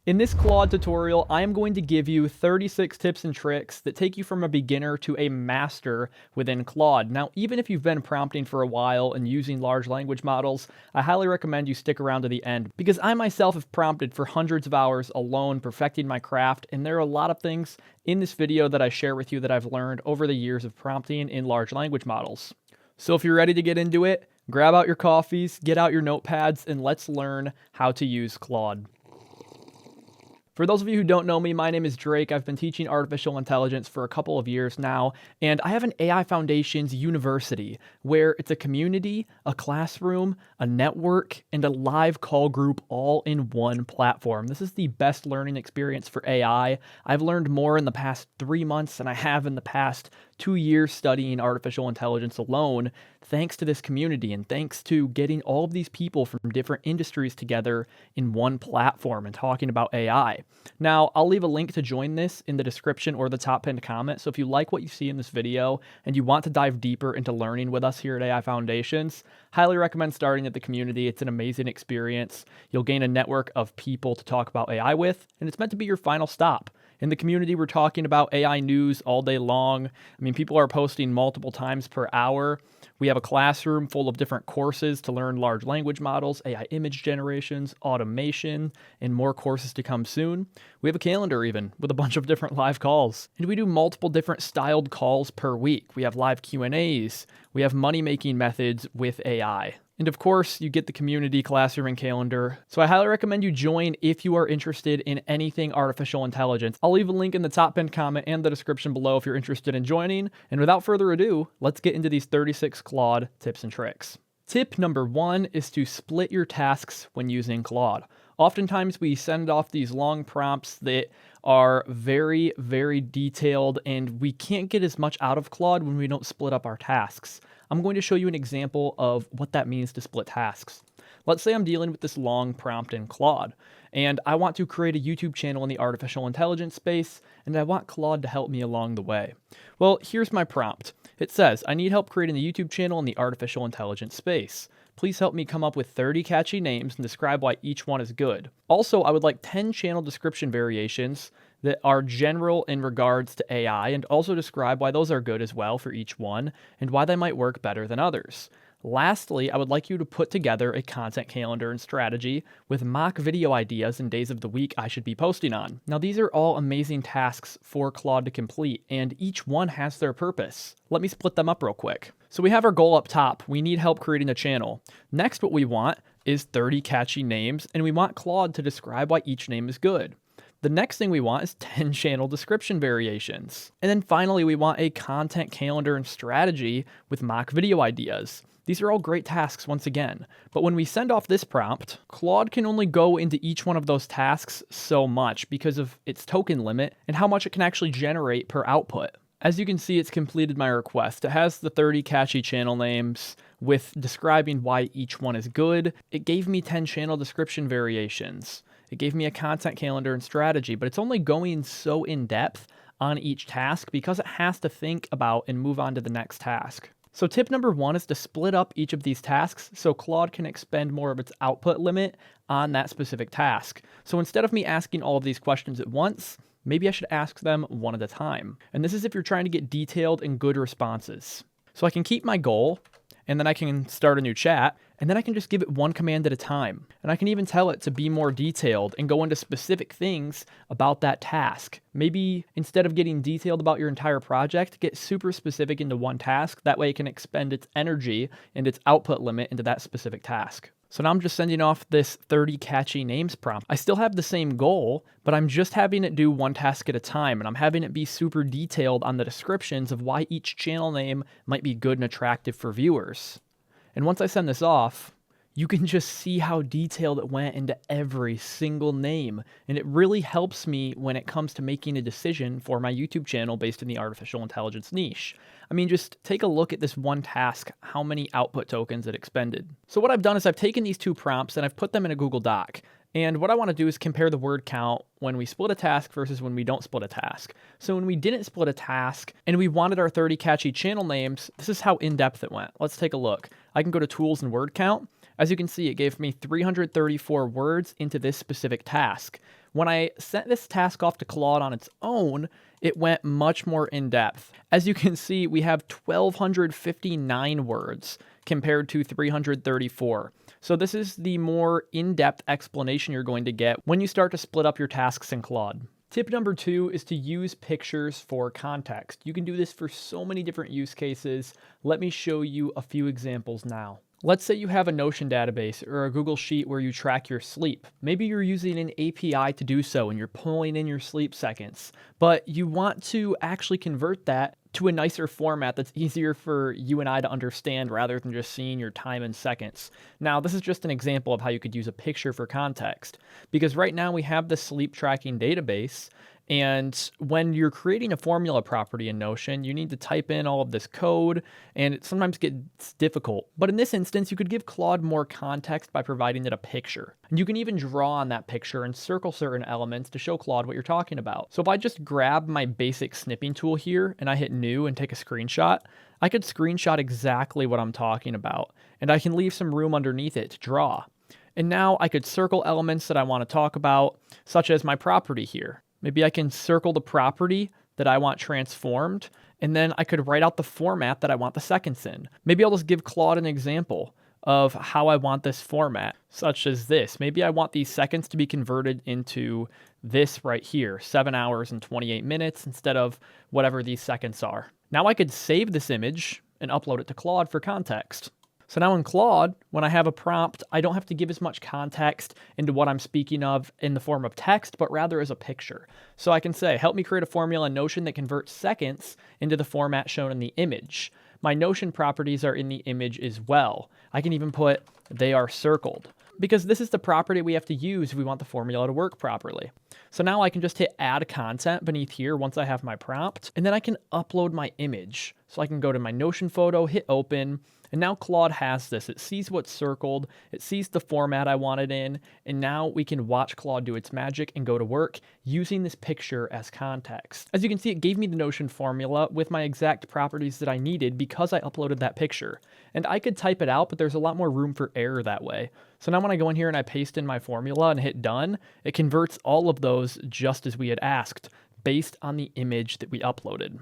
In this Claude tutorial, I am going to give you 36 tips and tricks that take you from a beginner to a master within Claude. Now, even if you've been prompting for a while and using large language models, I highly recommend you stick around to the end because I myself have prompted for hundreds of hours alone perfecting my craft, and there are a lot of things in this video that I share with you that I've learned over the years of prompting in large language models. So if you're ready to get into it, grab out your coffees, get out your notepads, and let's learn how to use Claude. For those of you who don't know me, my name is Drake. I've been teaching artificial intelligence for a couple of years now, and I have an AI Foundations University where it's a community, a classroom, a network, and a live call group all in one platform. This is the best learning experience for AI. I've learned more in the past 3 months than I have in the past 2 years studying artificial intelligence alone, thanks to this community and thanks to getting all of these people from different industries together in one platform and talking about AI. Now, I'll leave a link to join this in the description or the top pinned comment, so if you like what you see in this video and you want to dive deeper into learning with us here at AI Foundations, highly recommend starting at the community. It's an amazing experience. You'll gain a network of people to talk about AI with, and it's meant to be your final stop. In the community, we're talking about AI news all day long. I mean, people are posting multiple times per hour. We have a classroom full of different courses to learn large language models, AI image generations, automation, and more courses to come soon. We have a calendar even with a bunch of different live calls. And we do multiple different styled calls per week. We have live Q&As. We have money-making methods with AI. And of course, you get the community classroom and calendar. So I highly recommend you join if you are interested in anything artificial intelligence. I'll leave a link in the top pinned comment and the description below if you're interested in joining. And without further ado, let's get into these 36 Claude tips and tricks. Tip number 1 is to split your tasks when using Claude. Oftentimes we send off these long prompts that are very, very detailed, and we can't get as much out of Claude when we don't split up our tasks. I'm going to show you an example of what that means to split tasks. Let's say I'm dealing with this long prompt in Claude, and I want to create a YouTube channel in the artificial intelligence space, and I want Claude to help me along the way. Well, here's my prompt. It says, I need help creating a YouTube channel in the artificial intelligence space. Please help me come up with 30 catchy names and describe why each one is good. Also, I would like 10 channel description variations that are general in regards to AI and also describe why those are good as well for each one and why they might work better than others. Lastly, I would like you to put together a content calendar and strategy with mock video ideas and days of the week I should be posting on. Now, these are all amazing tasks for Claude to complete, and each one has their purpose. Let me split them up real quick. So we have our goal up top. We need help creating a channel. Next, what we want is 30 catchy names, and we want Claude to describe why each name is good. The next thing we want is 10 channel description variations. And then finally, we want a content calendar and strategy with mock video ideas. These are all great tasks once again, but when we send off this prompt, Claude can only go into each one of those tasks so much because of its token limit and how much it can actually generate per output. As you can see, it's completed my request. It has the 30 catchy channel names with describing why each one is good. It gave me 10 channel description variations. It gave me a content calendar and strategy, but it's only going so in depth on each task because it has to think about and move on to the next task. So tip number 1 is to split up each of these tasks so Claude can expend more of its output limit on that specific task. So instead of me asking all of these questions at once, maybe I should ask them one at a time. And this is if you're trying to get detailed and good responses. So I can keep my goal, and then I can start a new chat, and then I can just give it one command at a time. And I can even tell it to be more detailed and go into specific things about that task. Maybe instead of getting detailed about your entire project, get super specific into one task. That way it can expend its energy and its output limit into that specific task. So now I'm just sending off this 30 catchy names prompt. I still have the same goal, but I'm just having it do one task at a time, and I'm having it be super detailed on the descriptions of why each channel name might be good and attractive for viewers. And once I send this off, you can just see how detailed it went into every single name. And it really helps me when it comes to making a decision for my YouTube channel based in the artificial intelligence niche. I mean, just take a look at this one task, how many output tokens it expended. So what I've done is I've taken these two prompts and I've put them in a Google Doc. And what I want to do is compare the word count when we split a task versus when we don't split a task. So when we didn't split a task and we wanted our 30 catchy channel names, this is how in-depth it went. Let's take a look. I can go to Tools and Word Count. As you can see, it gave me 334 words into this specific task. When I sent this task off to Claude on its own, it went much more in depth. As you can see, we have 1,259 words compared to 334. So this is the more in-depth explanation you're going to get when you start to split up your tasks in Claude. Tip number 2 is to use pictures for context. You can do this for so many different use cases. Let me show you a few examples now. Let's say you have a Notion database or a Google Sheet where you track your sleep. Maybe you're using an API to do so and you're pulling in your sleep seconds, but you want to actually convert that to a nicer format that's easier for you and I to understand rather than just seeing your time in seconds. Now, this is just an example of how you could use a picture for context, because right now we have the sleep tracking database. And when you're creating a formula property in Notion, you need to type in all of this code, and it sometimes gets difficult. But in this instance, you could give Claude more context by providing it a picture. And you can even draw on that picture and circle certain elements to show Claude what you're talking about. So if I just grab my basic snipping tool here and I hit new and take a screenshot, I could screenshot exactly what I'm talking about. And I can leave some room underneath it to draw. And now I could circle elements that I want to talk about, such as my property here. Maybe I can circle the property that I want transformed, and then I could write out the format that I want the seconds in. Maybe I'll just give Claude an example of how I want this format, such as this. Maybe I want these seconds to be converted into this right here, 7 hours and 28 minutes instead of whatever these seconds are. Now I could save this image and upload it to Claude for context. So now in Claude, when I have a prompt, I don't have to give as much context into what I'm speaking of in the form of text, but rather as a picture. So I can say, help me create a formula in Notion that converts seconds into the format shown in the image. My Notion properties are in the image as well. I can even put, they are circled, because this is the property we have to use if we want the formula to work properly. So now I can just hit add content beneath here once I have my prompt, and then I can upload my image. So I can go to my Notion photo, hit open, and now Claude has this. It sees what's circled, it sees the format I want it in, and now we can watch Claude do its magic and go to work using this picture as context. As you can see, it gave me the Notion formula with my exact properties that I needed because I uploaded that picture. And I could type it out, but there's a lot more room for error that way. So now when I go in here and I paste in my formula and hit done, it converts all of those just as we had asked, based on the image that we uploaded.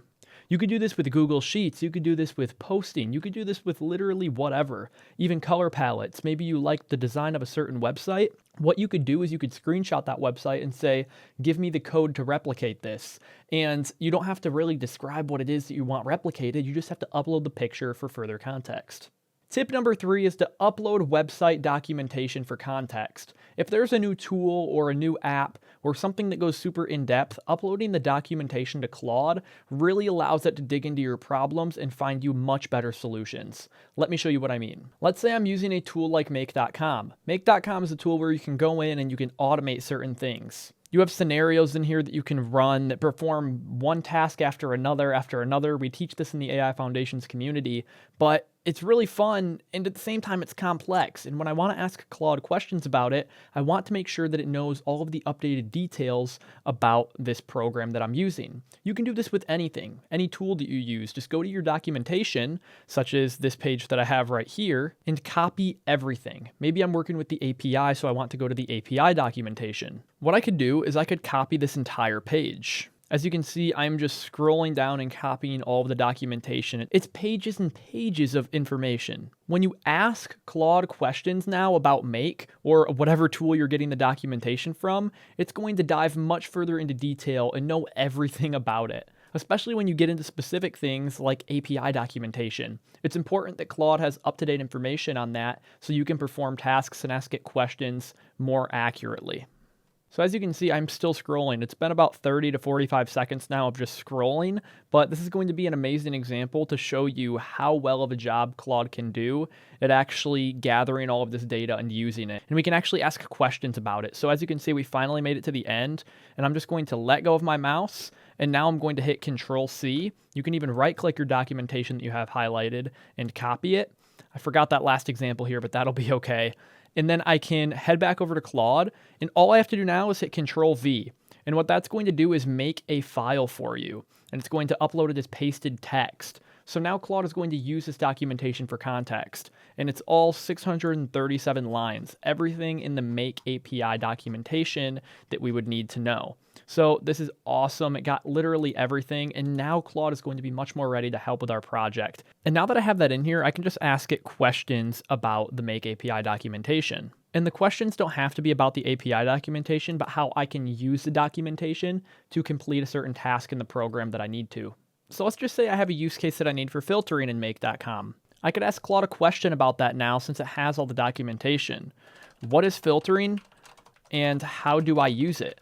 You could do this with Google Sheets, you could do this with posting, you could do this with literally whatever, even color palettes. Maybe you like the design of a certain website. What you could do is you could screenshot that website and say, give me the code to replicate this. And you don't have to really describe what it is that you want replicated, you just have to upload the picture for further context. Tip number 3 is to upload website documentation for context. If there's a new tool or a new app or something that goes super in-depth, uploading the documentation to Claude really allows it to dig into your problems and find you much better solutions. Let me show you what I mean. Let's say I'm using a tool like Make.com. Make.com is a tool where you can go in and you can automate certain things. You have scenarios in here that you can run that perform one task after another. We teach this in the AI Foundations community, but it's really fun, and at the same time, it's complex. And when I want to ask Claude questions about it, I want to make sure that it knows all of the updated details about this program that I'm using. You can do this with anything, any tool that you use. Just go to your documentation, such as this page that I have right here, and copy everything. Maybe I'm working with the API, so I want to go to the API documentation. What I could do is I could copy this entire page. As you can see, I'm just scrolling down and copying all of the documentation. It's pages and pages of information. When you ask Claude questions now about Make or whatever tool you're getting the documentation from, it's going to dive much further into detail and know everything about it, especially when you get into specific things like API documentation. It's important that Claude has up-to-date information on that so you can perform tasks and ask it questions more accurately. So as you can see, I'm still scrolling. It's been about 30 to 45 seconds now of just scrolling, but this is going to be an amazing example to show you how well of a job Claude can do at actually gathering all of this data and using it. And we can actually ask questions about it. So as you can see, we finally made it to the end, and I'm just going to let go of my mouse, and now I'm going to hit Control-C. You can even right-click your documentation that you have highlighted and copy it. I forgot that last example here, but that'll be okay. And then I can head back over to Claude, and all I have to do now is hit Control-V. And what that's going to do is make a file for you, and it's going to upload it as pasted text. So now Claude is going to use this documentation for context, and it's all 637 lines, everything in the Make API documentation that we would need to know. So this is awesome. It got literally everything, and now Claude is going to be much more ready to help with our project. And now that I have that in here, I can just ask it questions about the Make API documentation. And the questions don't have to be about the API documentation, but how I can use the documentation to complete a certain task in the program that I need to. So let's just say I have a use case that I need for filtering in make.com. I could ask Claude a question about that now since it has all the documentation. What is filtering and how do I use it?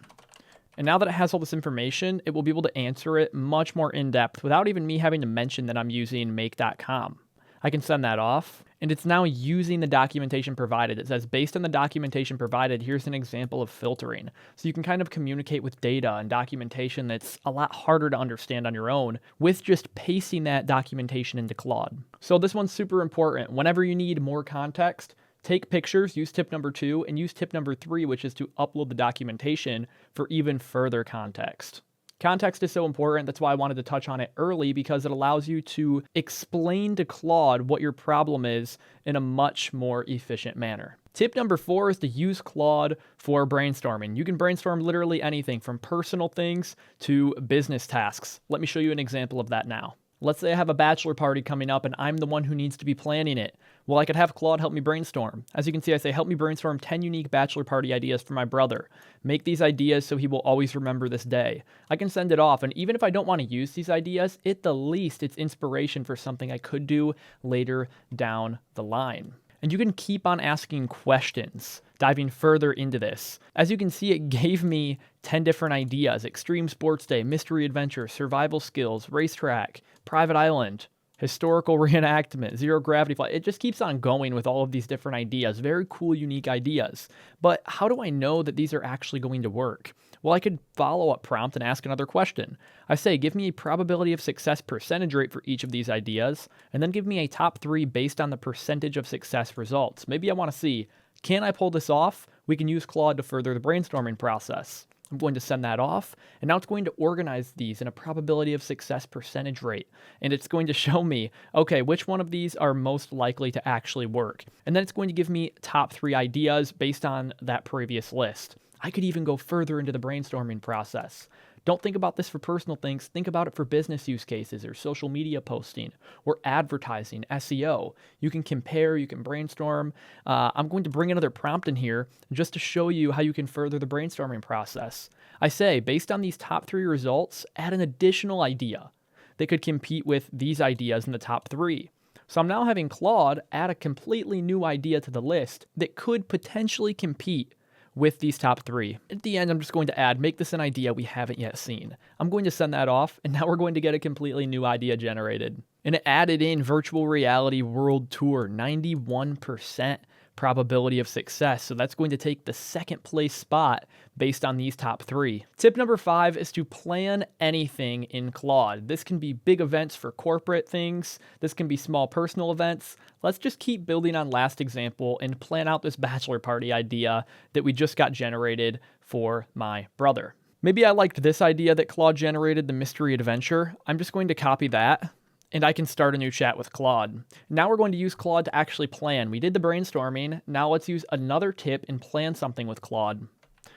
And now that it has all this information, it will be able to answer it much more in depth without even me having to mention that I'm using make.com. I can send that off, and it's now using the documentation provided. It says, based on the documentation provided, here's an example of filtering. So you can kind of communicate with data and documentation that's a lot harder to understand on your own with just pasting that documentation into Claude. So this one's super important. Whenever you need more context, take pictures, use tip number 2, and use tip number 3, which is to upload the documentation for even further context. Context is so important. That's why I wanted to touch on it early, because it allows you to explain to Claude what your problem is in a much more efficient manner. Tip number 4 is to use Claude for brainstorming. You can brainstorm literally anything from personal things to business tasks. Let me show you an example of that now. Let's say I have a bachelor party coming up and I'm the one who needs to be planning it. Well, I could have Claude help me brainstorm. As you can see, I say, help me brainstorm 10 unique bachelor party ideas for my brother. Make these ideas so he will always remember this day. I can send it off, and even if I don't want to use these ideas, at the least it's inspiration for something I could do later down the line. And you can keep on asking questions, diving further into this. As you can see, it gave me 10 different ideas: extreme sports day, mystery adventure, survival skills, racetrack, private island, historical reenactment, zero gravity flight. It just keeps on going with all of these different ideas. Very cool, unique ideas. But how do I know that these are actually going to work? Well, I could follow up prompt and ask another question. I say, give me a probability of success percentage rate for each of these ideas, and then give me a top 3 based on the percentage of success results. Maybe I want to see, can I pull this off? We can use Claude to further the brainstorming process. I'm going to send that off, and now it's going to organize these in a probability of success percentage rate. And it's going to show me, okay, which one of these are most likely to actually work. And then it's going to give me top 3 ideas based on that previous list. I could even go further into the brainstorming process. Don't think about this for personal things. Think about it for business use cases or social media posting or advertising, SEO. You can compare, you can brainstorm. I'm going to bring another prompt in here just to show you how you can further the brainstorming process. I say, based on these top 3 results, add an additional idea that could compete with these ideas in the top 3. So I'm now having Claude add a completely new idea to the list that could potentially compete with these top 3. At the end, I'm just going to add, make this an idea we haven't yet seen. I'm going to send that off, and now we're going to get a completely new idea generated. And it added in virtual reality world tour, 91% probability of success. So that's going to take the 2nd place spot based on these top 3. Tip number 5 is to plan anything in Claude. This can be big events for corporate things. This can be small personal events. Let's just keep building on last example and plan out this bachelor party idea that we just got generated for my brother. Maybe I liked this idea that Claude generated, the mystery adventure. I'm just going to copy that, and I can start a new chat with Claude. Now we're going to use Claude to actually plan. We did the brainstorming. Now let's use another tip and plan something with Claude.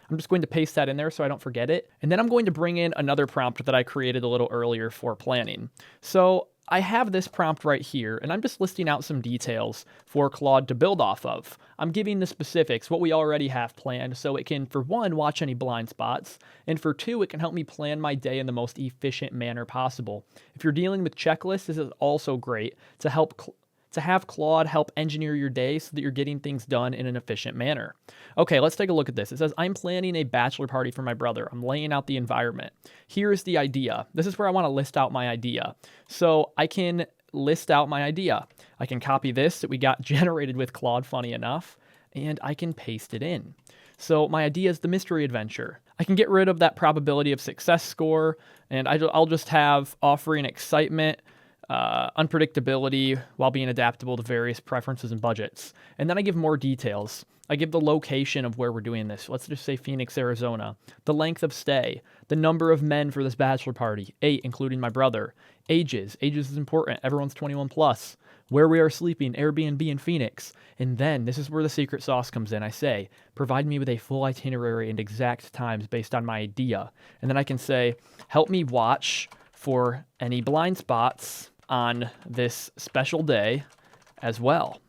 I'm just going to paste that in there so I don't forget it. And then I'm going to bring in another prompt that I created a little earlier for planning. So I have this prompt right here, and I'm just listing out some details for Claude to build off of. I'm giving the specifics, what we already have planned, so it can, for 1, watch any blind spots, and for 2, it can help me plan my day in the most efficient manner possible. If you're dealing with checklists, this is also great to have Claude help engineer your day so that you're getting things done in an efficient manner. Okay, let's take a look at this. It says, I'm planning a bachelor party for my brother. I'm laying out the environment. Here's the idea. This is where I want to list out my idea. So I can list out my idea. I can copy this that we got generated with Claude, funny enough, and I can paste it in. So my idea is the mystery adventure. I can get rid of that probability of success score, and I'll just have offering excitement, unpredictability while being adaptable to various preferences and budgets. And then I give more details. I give the location of where we're doing this. Let's just say Phoenix, Arizona. The length of stay. The number of men for this bachelor party. 8, including my brother. Ages. Ages is important. Everyone's 21 plus. Where we are sleeping, Airbnb in Phoenix. And then, this is where the secret sauce comes in. I say, provide me with a full itinerary and exact times based on my idea. And then I can say, help me watch for any blind spots on this special day as well.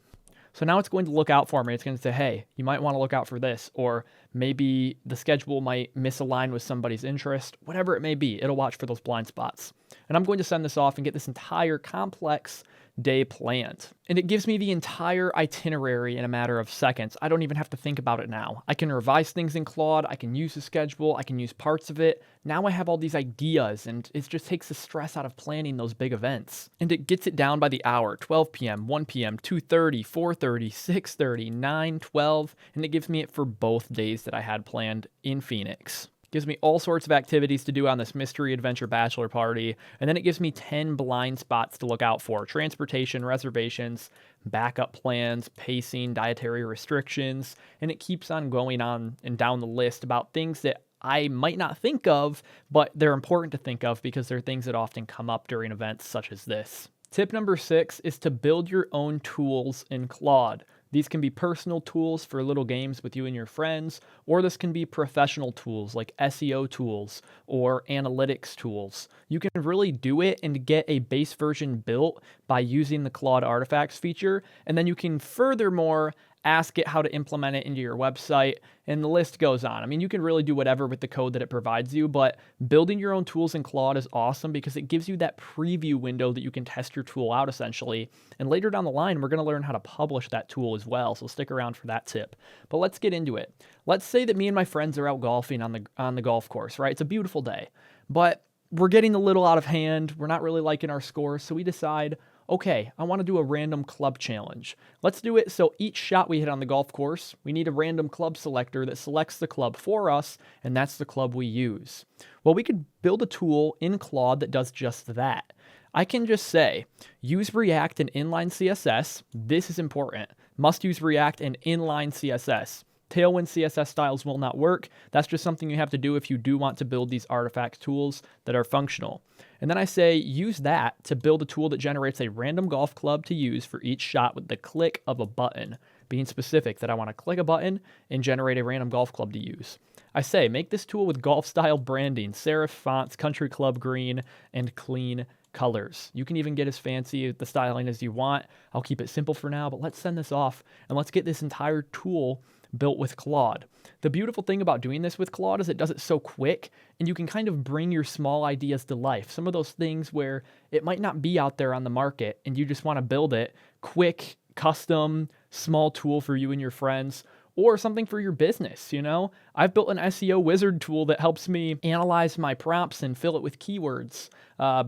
So now it's going to look out for me. It's going to say, hey, you might want to look out for this, or maybe the schedule might misalign with somebody's interest, whatever it may be. It'll watch for those blind spots. And I'm going to send this off and get this entire complex day planned. And it gives me the entire itinerary in a matter of seconds. I don't even have to think about it now. I can revise things in Claude. I can use the schedule. I can use parts of it. Now I have all these ideas, and it just takes the stress out of planning those big events. And it gets it down by the hour, 12 p.m., 1 p.m., 2:30, 4:30, 6:30, 9, 12, and it gives me it for both days that I had planned in Phoenix. Gives me all sorts of activities to do on this mystery adventure bachelor party, and then it gives me 10 blind spots to look out for: transportation, reservations, backup plans, pacing, dietary restrictions, and it keeps on going on and down the list about things that I might not think of, but they're important to think of because they're things that often come up during events such as this. Tip number 6 is to build your own tools in Claude. These can be personal tools for little games with you and your friends, or this can be professional tools like SEO tools or analytics tools. You can really do it and get a base version built by using the Claude Artifacts feature, and then you can furthermore ask it how to implement it into your website, and the list goes on. I mean, you can really do whatever with the code that it provides you, but building your own tools in Claude is awesome because it gives you that preview window that you can test your tool out essentially. And later down the line, we're going to learn how to publish that tool as well, so stick around for that tip. But let's get into it. Let's say that me and my friends are out golfing on the golf course, right? It's a beautiful day, but we're getting a little out of hand. We're not really liking our scores, so we decide, okay, I want to do a random club challenge. Let's do it so each shot we hit on the golf course, we need a random club selector that selects the club for us, and that's the club we use. Well, we could build a tool in Claude that does just that. I can just say, use React and inline CSS. This is important. Must use React and inline CSS. Tailwind CSS styles will not work. That's just something you have to do if you do want to build these artifact tools that are functional. And then I say, use that to build a tool that generates a random golf club to use for each shot with the click of a button, being specific that I want to click a button and generate a random golf club to use. I say, make this tool with golf-style branding, serif fonts, country club green, and clean colors. You can even get as fancy the styling as you want. I'll keep it simple for now, but let's send this off and let's get this entire tool built with Claude. The beautiful thing about doing this with Claude is it does it so quick, and you can kind of bring your small ideas to life. Some of those things where it might not be out there on the market and you just want to build it, quick, custom, small tool for you and your friends, or something for your business, you know? I've built an SEO wizard tool that helps me analyze my prompts and fill it with keywords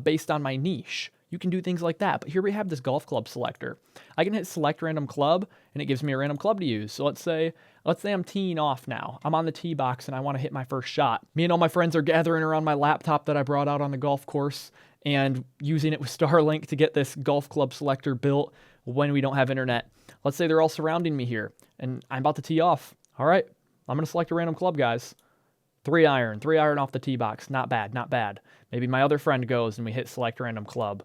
based on my niche. You can do things like that. But here we have this golf club selector. I can hit select random club and it gives me a random club to use. So let's say I'm teeing off now. I'm on the tee box and I want to hit my first shot. Me and all my friends are gathering around my laptop that I brought out on the golf course and using it with Starlink to get this golf club selector built when we don't have internet. Let's say they're all surrounding me here and I'm about to tee off. All right, I'm going to select a random club, guys. 3-iron off the tee box. Not bad, not bad. Maybe my other friend goes and we hit select random club.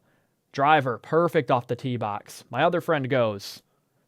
Driver, perfect off the tee box. My other friend goes.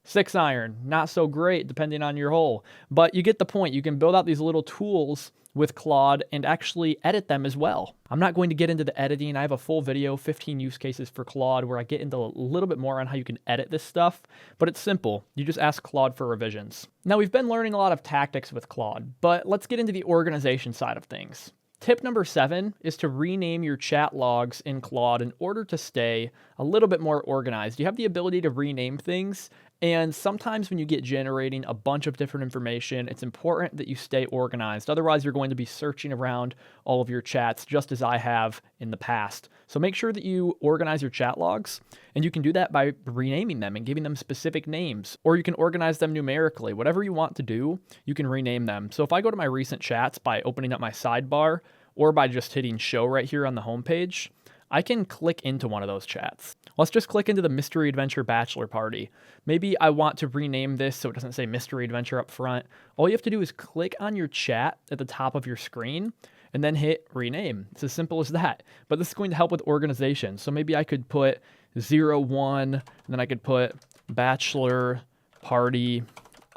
6-iron, not so great depending on your hole. But you get the point. You can build out these little tools with Claude and actually edit them as well. I'm not going to get into the editing. I have a full video, 15 use cases for Claude, where I get into a little bit more on how you can edit this stuff, but it's simple. You just ask Claude for revisions. Now, we've been learning a lot of tactics with Claude, but let's get into the organization side of things. Tip number 7 is to rename your chat logs in Claude in order to stay a little bit more organized. You have the ability to rename things, and sometimes when you get generating a bunch of different information, it's important that you stay organized. Otherwise, you're going to be searching around all of your chats, just as I have in the past. So make sure that you organize your chat logs, and you can do that by renaming them and giving them specific names, or you can organize them numerically. Whatever you want to do, you can rename them. So if I go to my recent chats by opening up my sidebar, or by just hitting show right here on the homepage, I can click into one of those chats. Let's just click into the Mystery Adventure Bachelor Party. Maybe I want to rename this so it doesn't say Mystery Adventure up front. All you have to do is click on your chat at the top of your screen and then hit rename. It's as simple as that. But this is going to help with organization. So maybe I could put 01, and then I could put Bachelor Party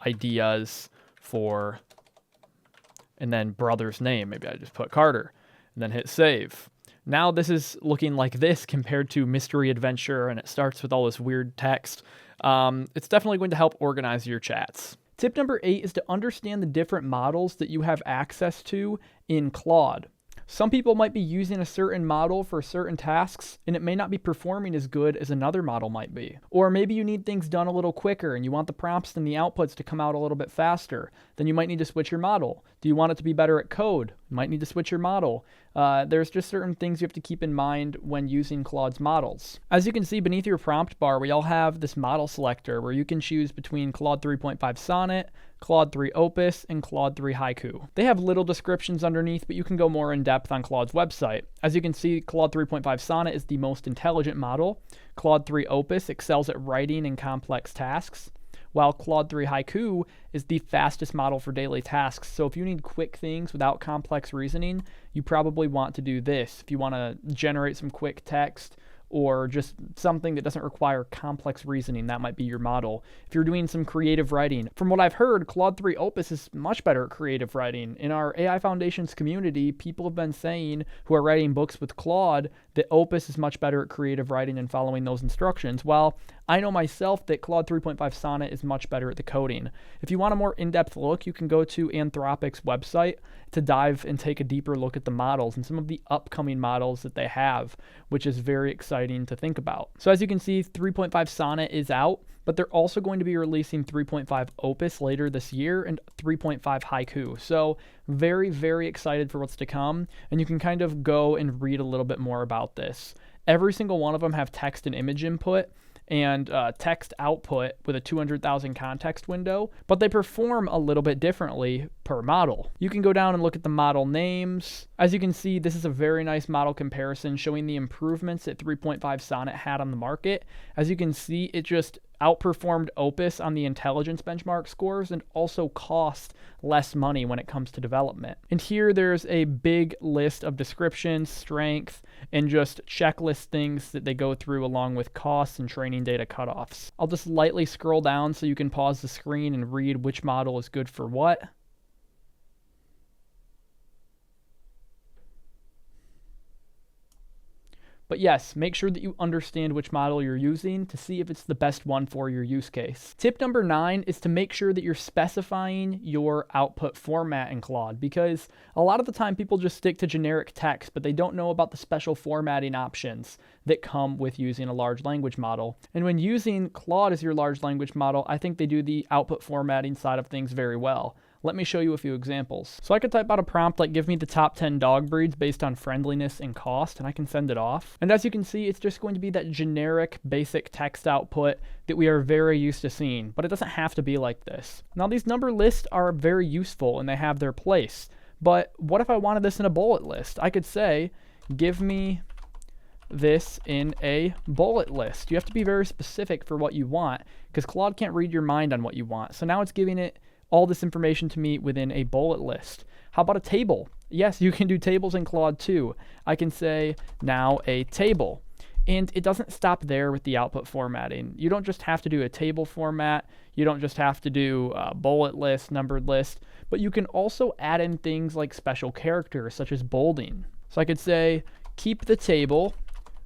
Ideas for, and then brother's name. Maybe I just put Carter, and then hit save. Now this is looking like this compared to Mystery Adventure, and it starts with all this weird text. It's definitely going to help organize your chats. Tip number 8 is to understand the different models that you have access to in Claude. Some people might be using a certain model for certain tasks, and it may not be performing as good as another model might be. Or maybe you need things done a little quicker and you want the prompts and the outputs to come out a little bit faster. Then you might need to switch your model. Do you want it to be better at code? You might need to switch your model. There's just certain things you have to keep in mind when using Claude's models. As you can see beneath your prompt bar, we all have this model selector where you can choose between Claude 3.5 Sonnet, Claude 3 Opus, and Claude 3 Haiku. They have little descriptions underneath, but you can go more in depth on Claude's website. As you can see, Claude 3.5 Sonnet is the most intelligent model. Claude 3 Opus excels at writing and complex tasks, while Claude 3 Haiku is the fastest model for daily tasks. So if you need quick things without complex reasoning, you probably want to do this. If you want to generate some quick text, or just something that doesn't require complex reasoning, that might be your model. If you're doing some creative writing, from what I've heard, Claude 3 Opus is much better at creative writing. In our AI Foundations community, people have been saying, who are writing books with Claude, that Opus is much better at creative writing and following those instructions. Well, I know myself that Claude 3.5 Sonnet is much better at the coding. If you want a more in-depth look, you can go to Anthropic's website to dive and take a deeper look at the models and some of the upcoming models that they have, which is very exciting to think about. So as you can see, 3.5 Sonnet is out, but they're also going to be releasing 3.5 Opus later this year and 3.5 Haiku. So very, very excited for what's to come, and you can kind of go and read a little bit more about this. Every single one of them have text and image input and text output with a 200,000 context window, but they perform a little bit differently per model. You can go down and look at the model names. As you can see, this is a very nice model comparison showing the improvements that 3.5 Sonnet had on the market. As you can see, it just outperformed Opus on the intelligence benchmark scores and also cost less money when it comes to development. And here there's a big list of descriptions, strength, and just checklist things that they go through along with costs and training data cutoffs. I'll just lightly scroll down so you can pause the screen and read which model is good for what. But yes, make sure that you understand which model you're using to see if it's the best one for your use case. Tip number 9 is to make sure that you're specifying your output format in Claude, because a lot of the time people just stick to generic text, but they don't know about the special formatting options that come with using a large language model. And when using Claude as your large language model, I think they do the output formatting side of things very well. Let me show you a few examples. So I could type out a prompt like give me the top 10 dog breeds based on friendliness and cost, and I can send it off. And as you can see, it's just going to be that generic basic text output that we are very used to seeing, but it doesn't have to be like this. Now these number lists are very useful and they have their place, but what if I wanted this in a bullet list? I could say, give me this in a bullet list. You have to be very specific for what you want because Claude can't read your mind on what you want. So now it's giving it all this information to me within a bullet list. How about a table? Yes, you can do tables in Claude too. I can say now a table. And it doesn't stop there with the output formatting. You don't just have to do a table format. You don't just have to do a bullet list, numbered list, but you can also add in things like special characters such as bolding. So I could say keep the table,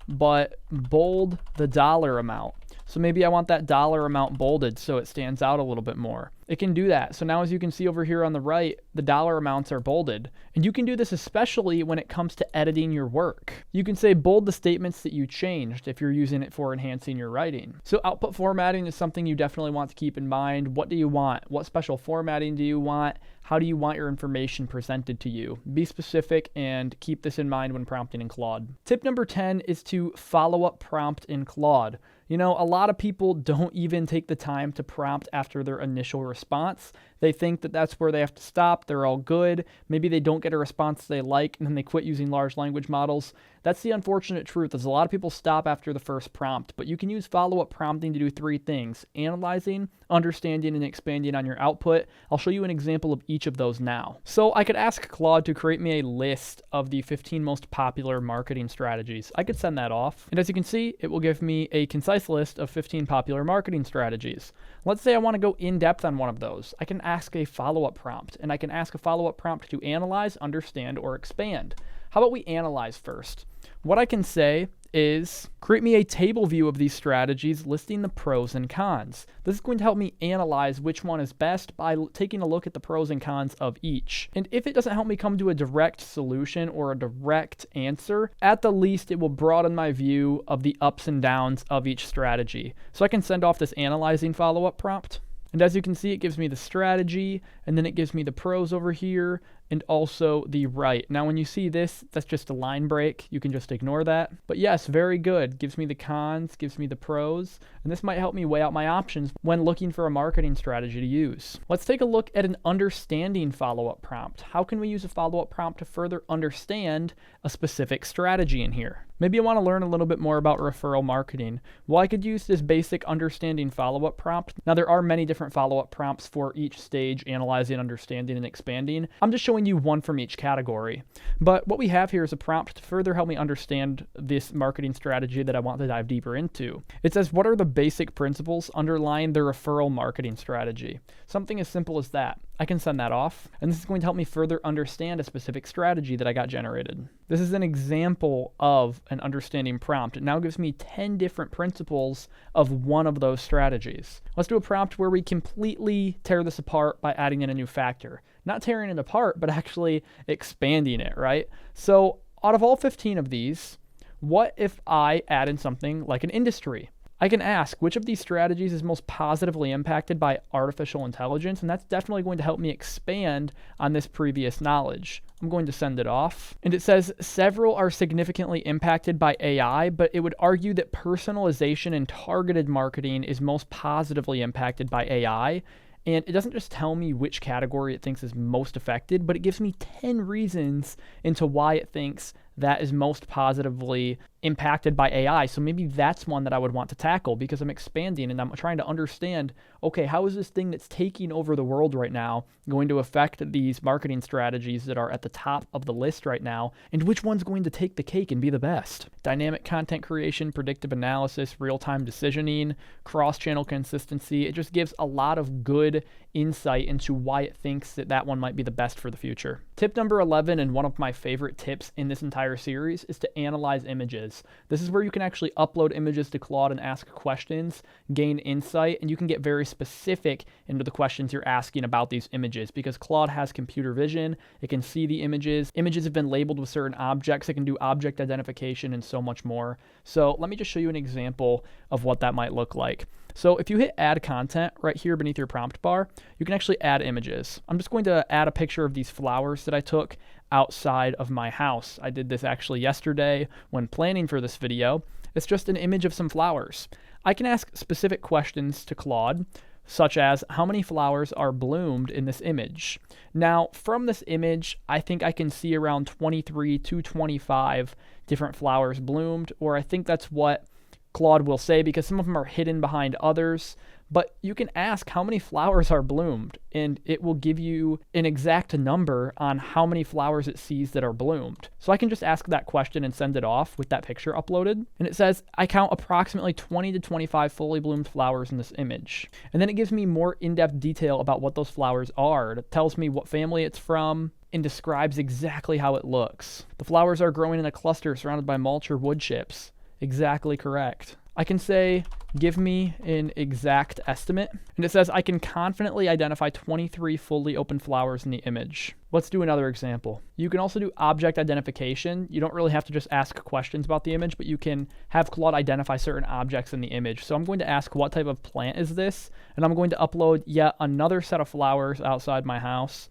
but bold the dollar amount. So maybe I want that dollar amount bolded so it stands out a little bit more. It can do that. So now as you can see over here on the right, the dollar amounts are bolded. And you can do this especially when it comes to editing your work. You can say bold the statements that you changed if you're using it for enhancing your writing. So output formatting is something you definitely want to keep in mind. What do you want? What special formatting do you want? How do you want your information presented to you? Be specific and keep this in mind when prompting in Claude. Tip number 10 is to follow up prompt in Claude. You know, a lot of people don't even take the time to prompt after their initial response. They think that that's where they have to stop. They're all good. Maybe they don't get a response they like, and then they quit using large language models. That's the unfortunate truth, is a lot of people stop after the first prompt, but you can use follow-up prompting to do 3 things: analyzing, understanding, and expanding on your output. I'll show you an example of each of those now. So I could ask Claude to create me a list of the 15 most popular marketing strategies. I could send that off, and as you can see, it will give me a concise list of 15 popular marketing strategies. Let's say I want to go in depth on one of those. I can ask a follow-up prompt, and I can ask a follow-up prompt to analyze, understand, or expand. How about we analyze first? What I can say is, create me a table view of these strategies listing the pros and cons. This is going to help me analyze which one is best by taking a look at the pros and cons of each. And if it doesn't help me come to a direct solution or a direct answer, at the least it will broaden my view of the ups and downs of each strategy. So I can send off this analyzing follow-up prompt. And as you can see, it gives me the strategy, and then it gives me the pros over here, and also the right. Now, when you see this, that's just a line break. You can just ignore that. But yes, very good. Gives me the cons, gives me the pros, and this might help me weigh out my options when looking for a marketing strategy to use. Let's take a look at an understanding follow-up prompt. How can we use a follow-up prompt to further understand a specific strategy in here? Maybe I want to learn a little bit more about referral marketing. Well, I could use this basic understanding follow-up prompt. Now, there are many different follow-up prompts for each stage: analyzing, understanding, and expanding. I'm just showing you one from each category. But what we have here is a prompt to further help me understand this marketing strategy that I want to dive deeper into. It says, what are the basic principles underlying the referral marketing strategy? Something as simple as that. I can send that off, and this is going to help me further understand a specific strategy that I got generated. This is an example of an understanding prompt. It now gives me 10 different principles of one of those strategies. Let's do a prompt where we completely tear this apart by adding in a new factor. Not tearing it apart, but actually expanding it, right? So out of all 15 of these, what if I add in something like an industry? I can ask which of these strategies is most positively impacted by artificial intelligence, and that's definitely going to help me expand on this previous knowledge. I'm going to send it off. And it says several are significantly impacted by AI, but it would argue that personalization and targeted marketing is most positively impacted by AI. And it doesn't just tell me which category it thinks is most affected, but it gives me 10 reasons into why it thinks that is most positively impacted by AI. So maybe that's one that I would want to tackle, because I'm expanding and I'm trying to understand, okay, how is this thing that's taking over the world right now going to affect these marketing strategies that are at the top of the list right now, and which one's going to take the cake and be the best? Dynamic content creation, predictive analysis, real-time decisioning, cross-channel consistency. It just gives a lot of good insight into why it thinks that that one might be the best for the future. Tip number 11, and one of my favorite tips in this entire series, is to analyze images. This is where you can actually upload images to Claude and ask questions, gain insight, and you can get very specific into the questions you're asking about these images, because Claude has computer vision. It can see the images. Images have been labeled with certain objects. It can do object identification and so much more. So let me just show you an example of what that might look like. So if you hit add content right here beneath your prompt bar, you can actually add images. I'm just going to add a picture of these flowers that I took outside of my house. I did this actually yesterday when planning for this video. It's just an image of some flowers. I can ask specific questions to Claude, such as how many flowers are bloomed in this image. Now, from this image, I think I can see around 23 to 25 different flowers bloomed, or I think that's what Claude will say, because some of them are hidden behind others. But you can ask how many flowers are bloomed, and it will give you an exact number on how many flowers it sees that are bloomed. So I can just ask that question and send it off with that picture uploaded. And it says, I count approximately 20 to 25 fully bloomed flowers in this image. And then it gives me more in-depth detail about what those flowers are. It tells me what family it's from and describes exactly how it looks. The flowers are growing in a cluster surrounded by mulch or wood chips. Exactly correct. I can say, give me an exact estimate. And it says I can confidently identify 23 fully open flowers in the image. Let's do another example. You can also do object identification. You don't really have to just ask questions about the image, but you can have Claude identify certain objects in the image. So I'm going to ask, what type of plant is this? And I'm going to upload yet another set of flowers outside my house.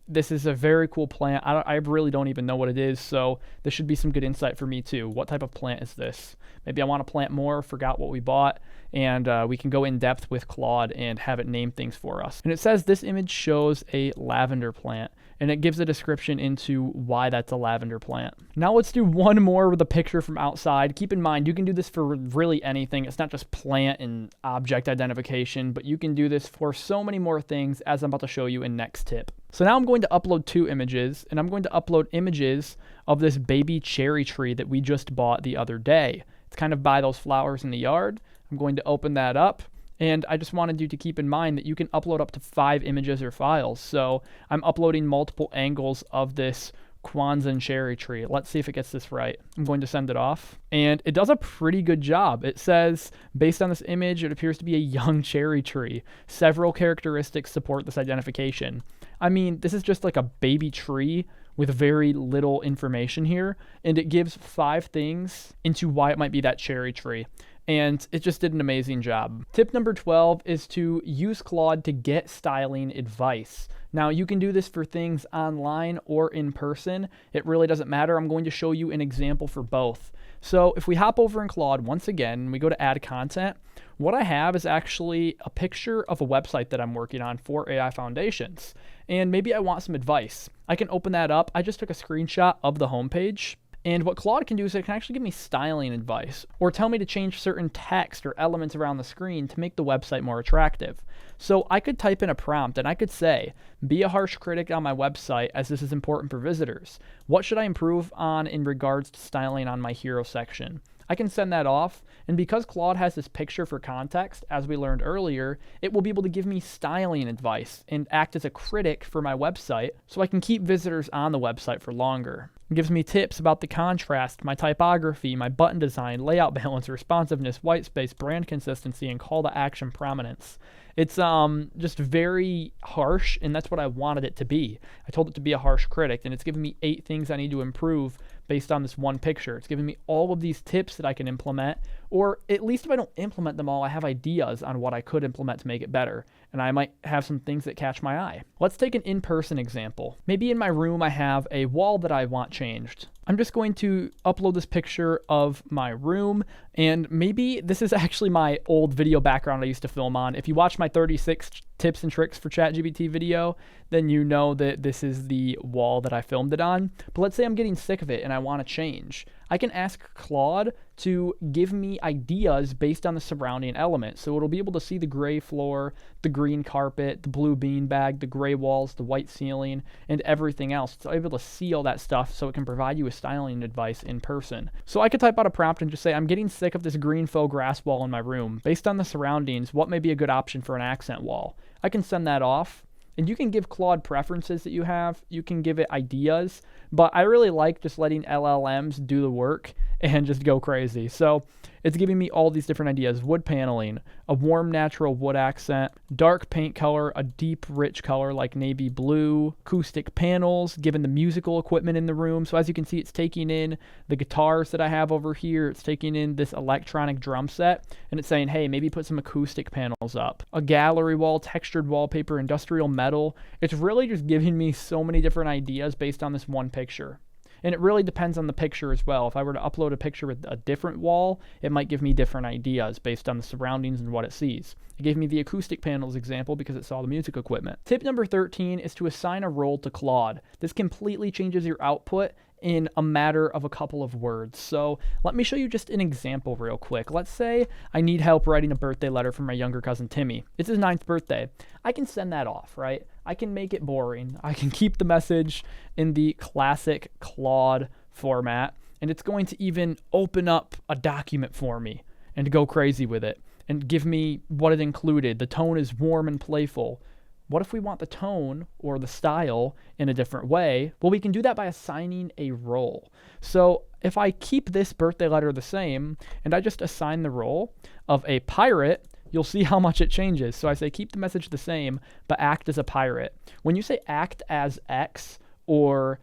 this is a very cool plant. I really don't even know what it is, so this should be some good insight for me too. What type of plant is this? Maybe I want to plant more, forgot what we bought, and we can go in depth with Claude and have it name things for us. And it says this image shows a lavender plant, and it gives a description into why that's a lavender plant. Now let's do one more with a picture from outside. Keep in mind, you can do this for really anything. It's not just plant and object identification, but you can do this for so many more things, as I'm about to show you in next tip. So now I'm going to upload 2 images, and I'm going to upload images of this baby cherry tree that we just bought the other day. It's kind of by those flowers in the yard. I'm going to open that up. And I just wanted you to keep in mind that you can upload up to 5 images or files. So I'm uploading multiple angles of this Kwanzaa cherry tree. Let's see if it gets this right. I'm going to send it off. And it does a pretty good job. It says, based on this image, it appears to be a young cherry tree. Several characteristics support this identification. I mean, this is just like a baby tree with very little information here. And it gives 5 things into why it might be that cherry tree. And it just did an amazing job. Tip number 12 is to use Claude to get styling advice. Now, you can do this for things online or in person. It really doesn't matter. I'm going to show you an example for both. So if we hop over in Claude once again, and we go to add content, what I have is actually a picture of a website that I'm working on for AI Foundations. And maybe I want some advice. I can open that up. I just took a screenshot of the homepage. And what Claude can do is it can actually give me styling advice or tell me to change certain text or elements around the screen to make the website more attractive. So I could type in a prompt and I could say, be a harsh critic on my website as this is important for visitors. What should I improve on in regards to styling on my hero section? I can send that off, and because Claude has this picture for context, as we learned earlier, it will be able to give me styling advice and act as a critic for my website so I can keep visitors on the website for longer. It gives me tips about the contrast, my typography, my button design, layout balance, responsiveness, white space, brand consistency, and call to action prominence. It's just very harsh, and that's what I wanted it to be. I told it to be a harsh critic, and it's giving me 8 things I need to improve based on this one picture. It's giving me all of these tips that I can implement, or at least if I don't implement them all, I have ideas on what I could implement to make it better, and I might have some things that catch my eye. Let's take an in-person example. Maybe in my room I have a wall that I want changed. I'm just going to upload this picture of my room, and maybe this is actually my old video background I used to film on. If you watch my 36 tips and tricks for ChatGPT video, then you know that this is the wall that I filmed it on. But let's say I'm getting sick of it and I want to change. I can ask Claude to give me ideas based on the surrounding elements. So it'll be able to see the gray floor, the green carpet, the blue beanbag, the gray walls, the white ceiling, and everything else. It's able to see all that stuff so it can provide you with styling advice in person. So I could type out a prompt and just say, I'm getting sick of this green faux grass wall in my room. Based on the surroundings, what may be a good option for an accent wall? I can send that off. And you can give Claude preferences that you have. You can give it ideas. But I really like just letting LLMs do the work and just go crazy. So it's giving me all these different ideas. Wood paneling, a warm natural wood accent, dark paint color, a deep rich color like navy blue, acoustic panels, given the musical equipment in the room. So as you can see, it's taking in the guitars that I have over here. It's taking in this electronic drum set, and it's saying, hey, maybe put some acoustic panels up. A gallery wall, textured wallpaper, industrial metal. It's really just giving me so many different ideas based on this one picture. And it really depends on the picture as well. If I were to upload a picture with a different wall, it might give me different ideas based on the surroundings and what it sees. It gave me the acoustic panels example because it saw the music equipment. Tip number 13 is to assign a role to Claude. This completely changes your output in a matter of a couple of words. So let me show you just an example real quick. Let's say I need help writing a birthday letter for my younger cousin Timmy. It's his 9th birthday. I can send that off, right? I can make it boring. I can keep the message in the classic Claude format, and it's going to even open up a document for me and go crazy with it and give me what it included. The tone is warm and playful. What if we want the tone or the style in a different way? Well, we can do that by assigning a role. So if I keep this birthday letter the same and I just assign the role of a pirate, you'll see how much it changes. So I say keep the message the same, but act as a pirate. When you say act as X or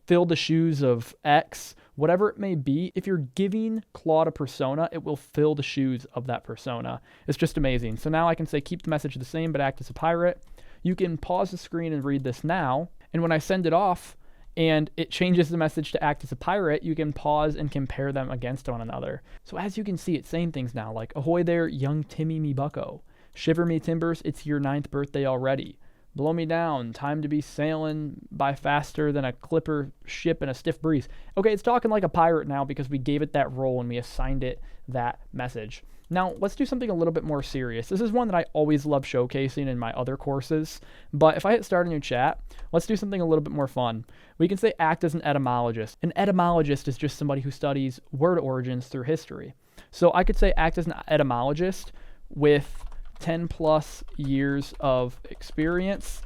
fill the shoes of X, whatever it may be, if you're giving Claude a persona, it will fill the shoes of that persona. It's just amazing. So now I can say keep the message the same, but act as a pirate. You can pause the screen and read this now. And when I send it off and it changes the message to act as a pirate, you can pause and compare them against one another. So as you can see, it's saying things now like, ahoy there, young Timmy me bucko. Shiver me timbers, it's your 9th birthday already. Blow me down, time to be sailing by faster than a clipper ship in a stiff breeze. Okay, it's talking like a pirate now because we gave it that role and we assigned it that message. Now, let's do something a little bit more serious. This is one that I always love showcasing in my other courses, but if I hit start a new chat, let's do something a little bit more fun. We can say act as an etymologist. An etymologist is just somebody who studies word origins through history. So I could say act as an etymologist with 10 plus years of experience.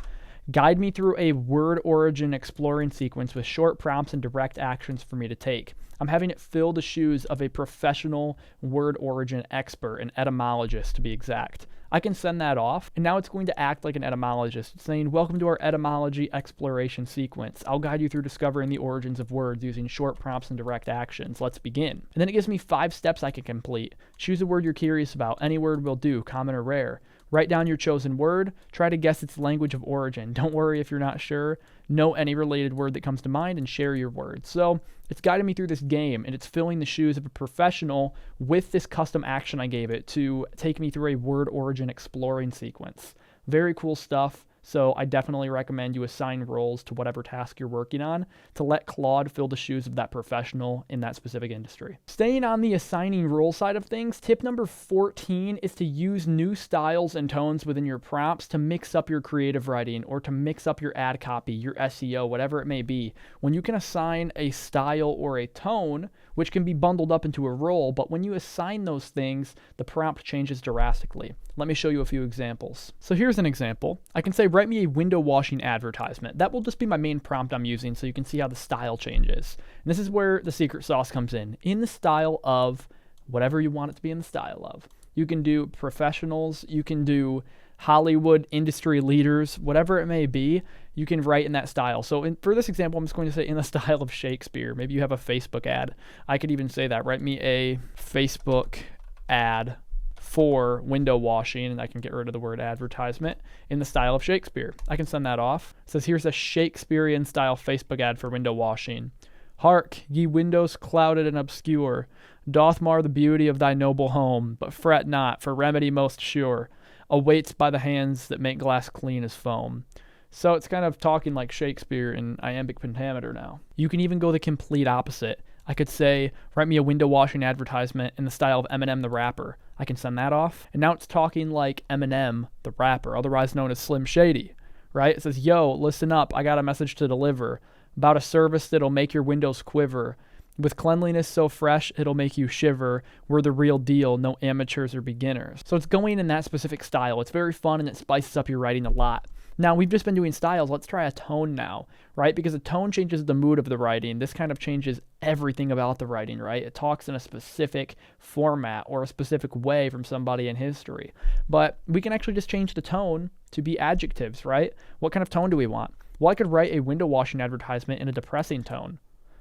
Guide me through a word origin exploring sequence with short prompts and direct actions for me to take. I'm having it fill the shoes of a professional word origin expert, an etymologist to be exact. I can send that off, and now it's going to act like an etymologist. It's saying, welcome to our etymology exploration sequence. I'll guide you through discovering the origins of words using short prompts and direct actions. Let's begin. And then it gives me 5 steps I can complete. Choose a word you're curious about. Any word will do, common or rare. Write down your chosen word. Try to guess its language of origin. Don't worry if you're not sure. Know any related word that comes to mind and share your word. So it's guiding me through this game, and it's filling the shoes of a professional with this custom action I gave it to take me through a word origin exploring sequence. Very cool stuff. So I definitely recommend you assign roles to whatever task you're working on to let Claude fill the shoes of that professional in that specific industry. Staying on the assigning role side of things, tip number 14 is to use new styles and tones within your prompts to mix up your creative writing or to mix up your ad copy, your SEO, whatever it may be. When you can assign a style or a tone, which can be bundled up into a role, but when you assign those things, the prompt changes drastically. Let me show you a few examples. So here's an example. I can say, write me a window washing advertisement. That will just be my main prompt I'm using so you can see how the style changes. And this is where the secret sauce comes in the style of whatever you want it to be in the style of. You can do professionals, you can do Hollywood industry leaders, whatever it may be, you can write in that style. So for this example, I'm just going to say in the style of Shakespeare. Maybe you have a Facebook ad. I could even say that, write me a Facebook ad for window washing, and I can get rid of the word advertisement in the style of Shakespeare. I can send that off. It says, here's a Shakespearean style Facebook ad for window washing. Hark, ye windows clouded and obscure, doth mar the beauty of thy noble home, but fret not, for remedy most sure awaits by the hands that make glass clean as foam. So it's kind of talking like Shakespeare in iambic pentameter now. You can even go the complete opposite. I could say, write me a window washing advertisement in the style of Eminem the rapper. I can send that off. And now it's talking like Eminem the rapper, otherwise known as Slim Shady, right? It says, yo, listen up, I got a message to deliver about a service that'll make your windows quiver. With cleanliness so fresh, it'll make you shiver. We're the real deal, no amateurs or beginners. So it's going in that specific style. It's very fun and it spices up your writing a lot. Now, we've just been doing styles. Let's try a tone now, right? Because a tone changes the mood of the writing. This kind of changes everything about the writing, right? It talks in a specific format or a specific way from somebody in history. But we can actually just change the tone to be adjectives, right? What kind of tone do we want? Well, I could write a window washing advertisement in a depressing tone.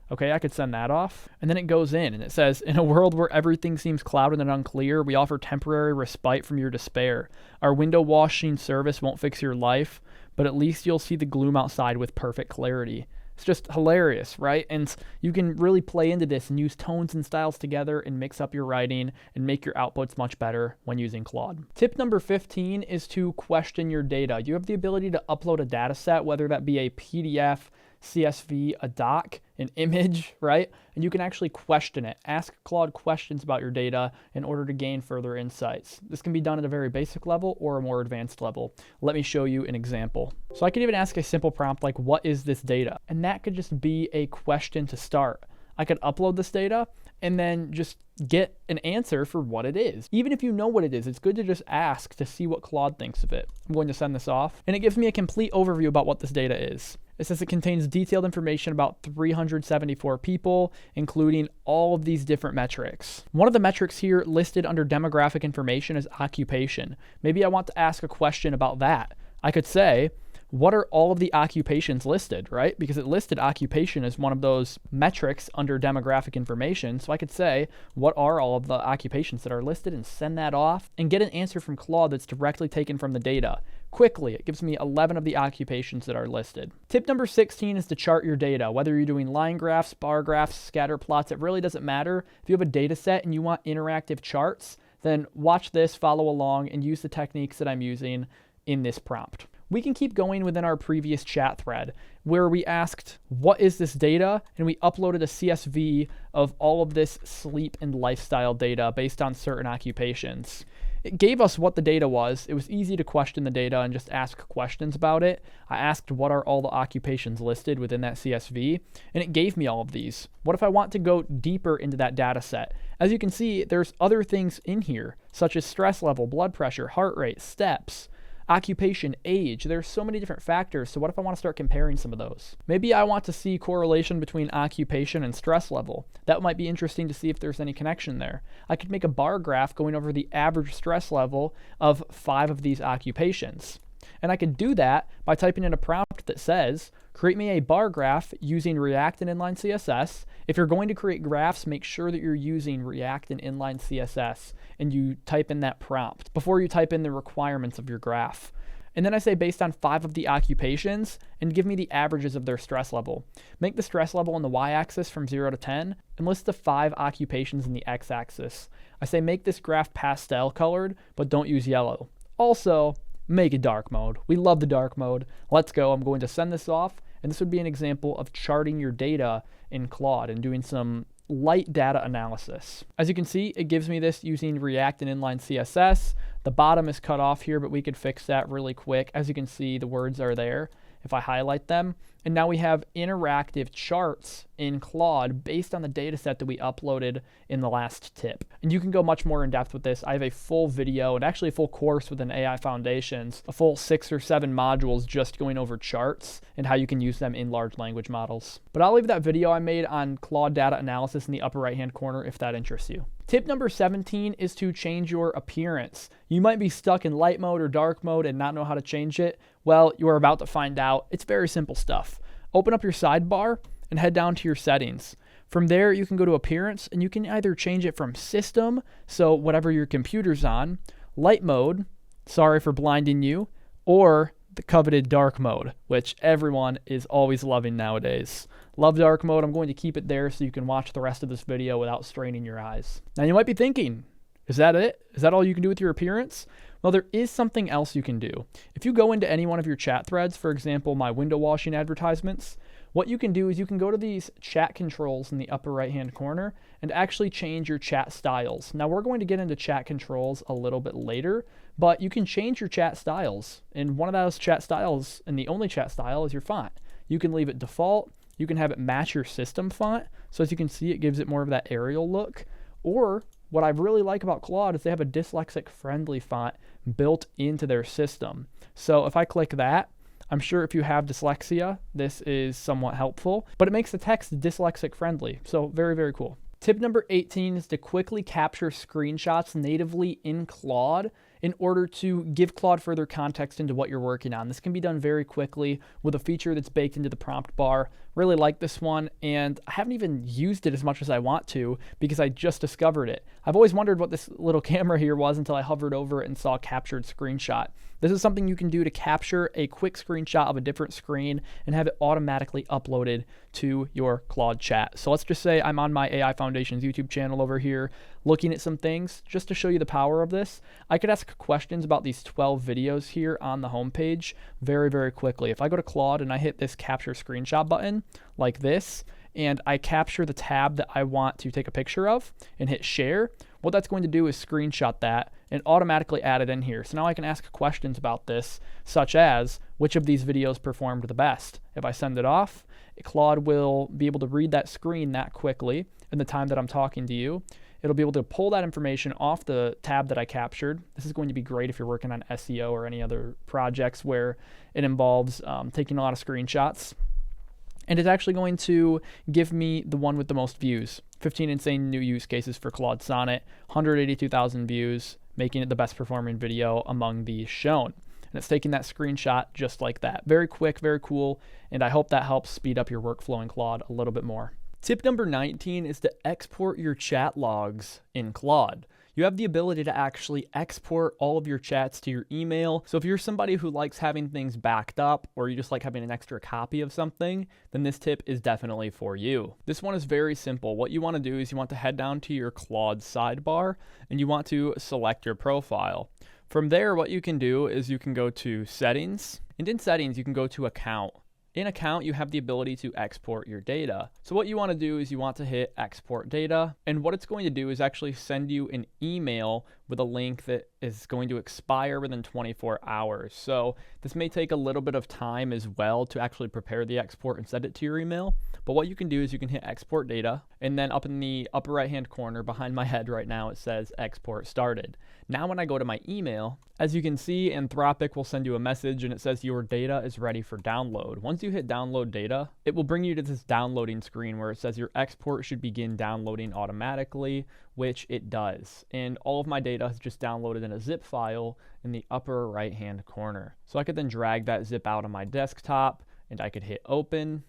Okay, I could send that off. And then it goes in and it says, in a world where everything seems clouded and unclear, we offer temporary respite from your despair. Our window washing service won't fix your life, but at least you'll see the gloom outside with perfect clarity. It's just hilarious, right? And you can really play into this and use tones and styles together and mix up your writing and make your outputs much better when using Claude. Tip number 15 is to question your data. You have the ability to upload a data set, whether that be a PDF, CSV, a doc, an image, right? And you can actually question it. Ask Claude questions about your data in order to gain further insights. This can be done at a very basic level or a more advanced level. Let me show you an example. So I could even ask a simple prompt like, what is this data? And that could just be a question to start. I could upload this data and then just get an answer for what it is. Even if you know what it is, it's good to just ask to see what Claude thinks of it. I'm going to send this off, and it gives me a complete overview about what this data is. It says it contains detailed information about 374 people, including all of these different metrics. One of the metrics here listed under demographic information is occupation. Maybe I want to ask a question about that. I could say, what are all of the occupations listed, right? Because it listed occupation as one of those metrics under demographic information. So I could say, what are all of the occupations that are listed, and send that off and get an answer from Claude that's directly taken from the data. quickly. It gives me 11 of the occupations that are listed. Tip number 16 is to chart your data. Whether you're doing line graphs, bar graphs, scatter plots, it really doesn't matter. If you have a data set and you want interactive charts, then watch this, follow along, and use the techniques that I'm using in this prompt. We can keep going within our previous chat thread where we asked, what is this data? And we uploaded a CSV of all of this sleep and lifestyle data based on certain occupations. It gave us what the data was. It was easy to question the data and just ask questions about it. I asked what are all the occupations listed within that CSV, and it gave me all of these. What if I want to go deeper into that data set? As you can see, there's other things in here, such as stress level, blood pressure, heart rate, steps, occupation, age. There's so many different factors, so what if I want to start comparing some of those? Maybe I want to see correlation between occupation and stress level. That might be interesting to see if there's any connection there. I could make a bar graph going over the average stress level of 5 of these occupations. And I could do that by typing in a prompt that says, create me a bar graph using React and inline CSS. If you're going to create graphs, make sure that you're using React and inline CSS and you type in that prompt before you type in the requirements of your graph. And then I say based on 5 of the occupations and give me the averages of their stress level. Make the stress level on the y-axis from 0 to 10 and list the 5 occupations in the x-axis. I say make this graph pastel colored, but don't use yellow. Also, make it dark mode. We love the dark mode. Let's go. I'm going to send this off, and this would be an example of charting your data in Claude and doing some light data analysis. As you can see, it gives me this using React and inline CSS. The bottom is cut off here, but we could fix that really quick. As you can see, the words are there if I highlight them. And now we have interactive charts in Claude based on the data set that we uploaded in the last tip. And you can go much more in depth with this. I have a full video and actually a full course within AI Foundations, a full 6 or 7 modules just going over charts and how you can use them in large language models. But I'll leave that video I made on Claude data analysis in the upper right-hand corner if that interests you. Tip number 17 is to change your appearance. You might be stuck in light mode or dark mode and not know how to change it. Well, you are about to find out. It's very simple stuff. Open up your sidebar and head down to your settings. From there, you can go to appearance and you can either change it from system, so whatever your computer's on, light mode, sorry for blinding you, or the coveted dark mode, which everyone is always loving nowadays. Love dark mode. I'm going to keep it there so you can watch the rest of this video without straining your eyes. Now you might be thinking, is that it? Is that all you can do with your appearance? Well, there is something else you can do. If you go into any one of your chat threads, for example, my window washing advertisements, what you can do is you can go to these chat controls in the upper right-hand corner and actually change your chat styles. Now we're going to get into chat controls a little bit later, but you can change your chat styles. And one of those chat styles, and the only chat style, is your font. You can leave it default. You can have it match your system font. So as you can see, it gives it more of that Arial look. Or what I really like about Claude is they have a dyslexic friendly font built into their system. So if I click that, I'm sure if you have dyslexia, this is somewhat helpful, but it makes the text dyslexic friendly. So very, very cool. Tip number 18 is to quickly capture screenshots natively in Claude in order to give Claude further context into what you're working on. This can be done very quickly with a feature that's baked into the prompt bar. Really like this one, and I haven't even used it as much as I want to because I just discovered it. I've always wondered what this little camera here was until I hovered over it and saw captured screenshot. This is something you can do to capture a quick screenshot of a different screen and have it automatically uploaded to your Claude chat. So let's just say I'm on my AI Foundations YouTube channel over here looking at some things just to show you the power of this. I could ask questions about these 12 videos here on the homepage very, very quickly. If I go to Claude and I hit this capture screenshot button like this, and I capture the tab that I want to take a picture of and hit share, what that's going to do is screenshot that and automatically add it in here. So now I can ask questions about this, such as which of these videos performed the best. If I send it off, Claude will be able to read that screen that quickly in the time that I'm talking to you. It'll be able to pull that information off the tab that I captured. This is going to be great if you're working on SEO or any other projects where it involves taking a lot of screenshots. And it's actually going to give me the one with the most views. 15 insane new use cases for Claude Sonnet, 182,000 views, making it the best performing video among these shown. And it's taking that screenshot just like that. Very quick, very cool, and I hope that helps speed up your workflow in Claude a little bit more. Tip number 19 is to export your chat logs in Claude. you have the ability to actually export all of your chats to your email. So if you're somebody who likes having things backed up, or you just like having an extra copy of something, then this tip is definitely for you. This one is very simple. What you want to do is you want to head down to your Claude sidebar and you want to select your profile. From there, what you can do is you can go to settings, and in settings, you can go to account. In account, you have the ability to export your data. So what you want to do is you want to hit export data, and what it's going to do is actually send you an email with a link that is going to expire within 24 hours. So this may take a little bit of time as well to actually prepare the export and send it to your email. But what you can do is you can hit export data, and then up in the upper right hand corner behind my head right now, it says export started. Now when I go to my email, as you can see, Anthropic will send you a message and it says your data is ready for download. Once you hit download data, it will bring you to this downloading screen where it says your export should begin downloading automatically, which it does. And all of my data is just downloaded in a zip file in the upper right hand corner. So I could then drag that zip out on my desktop and I could hit open.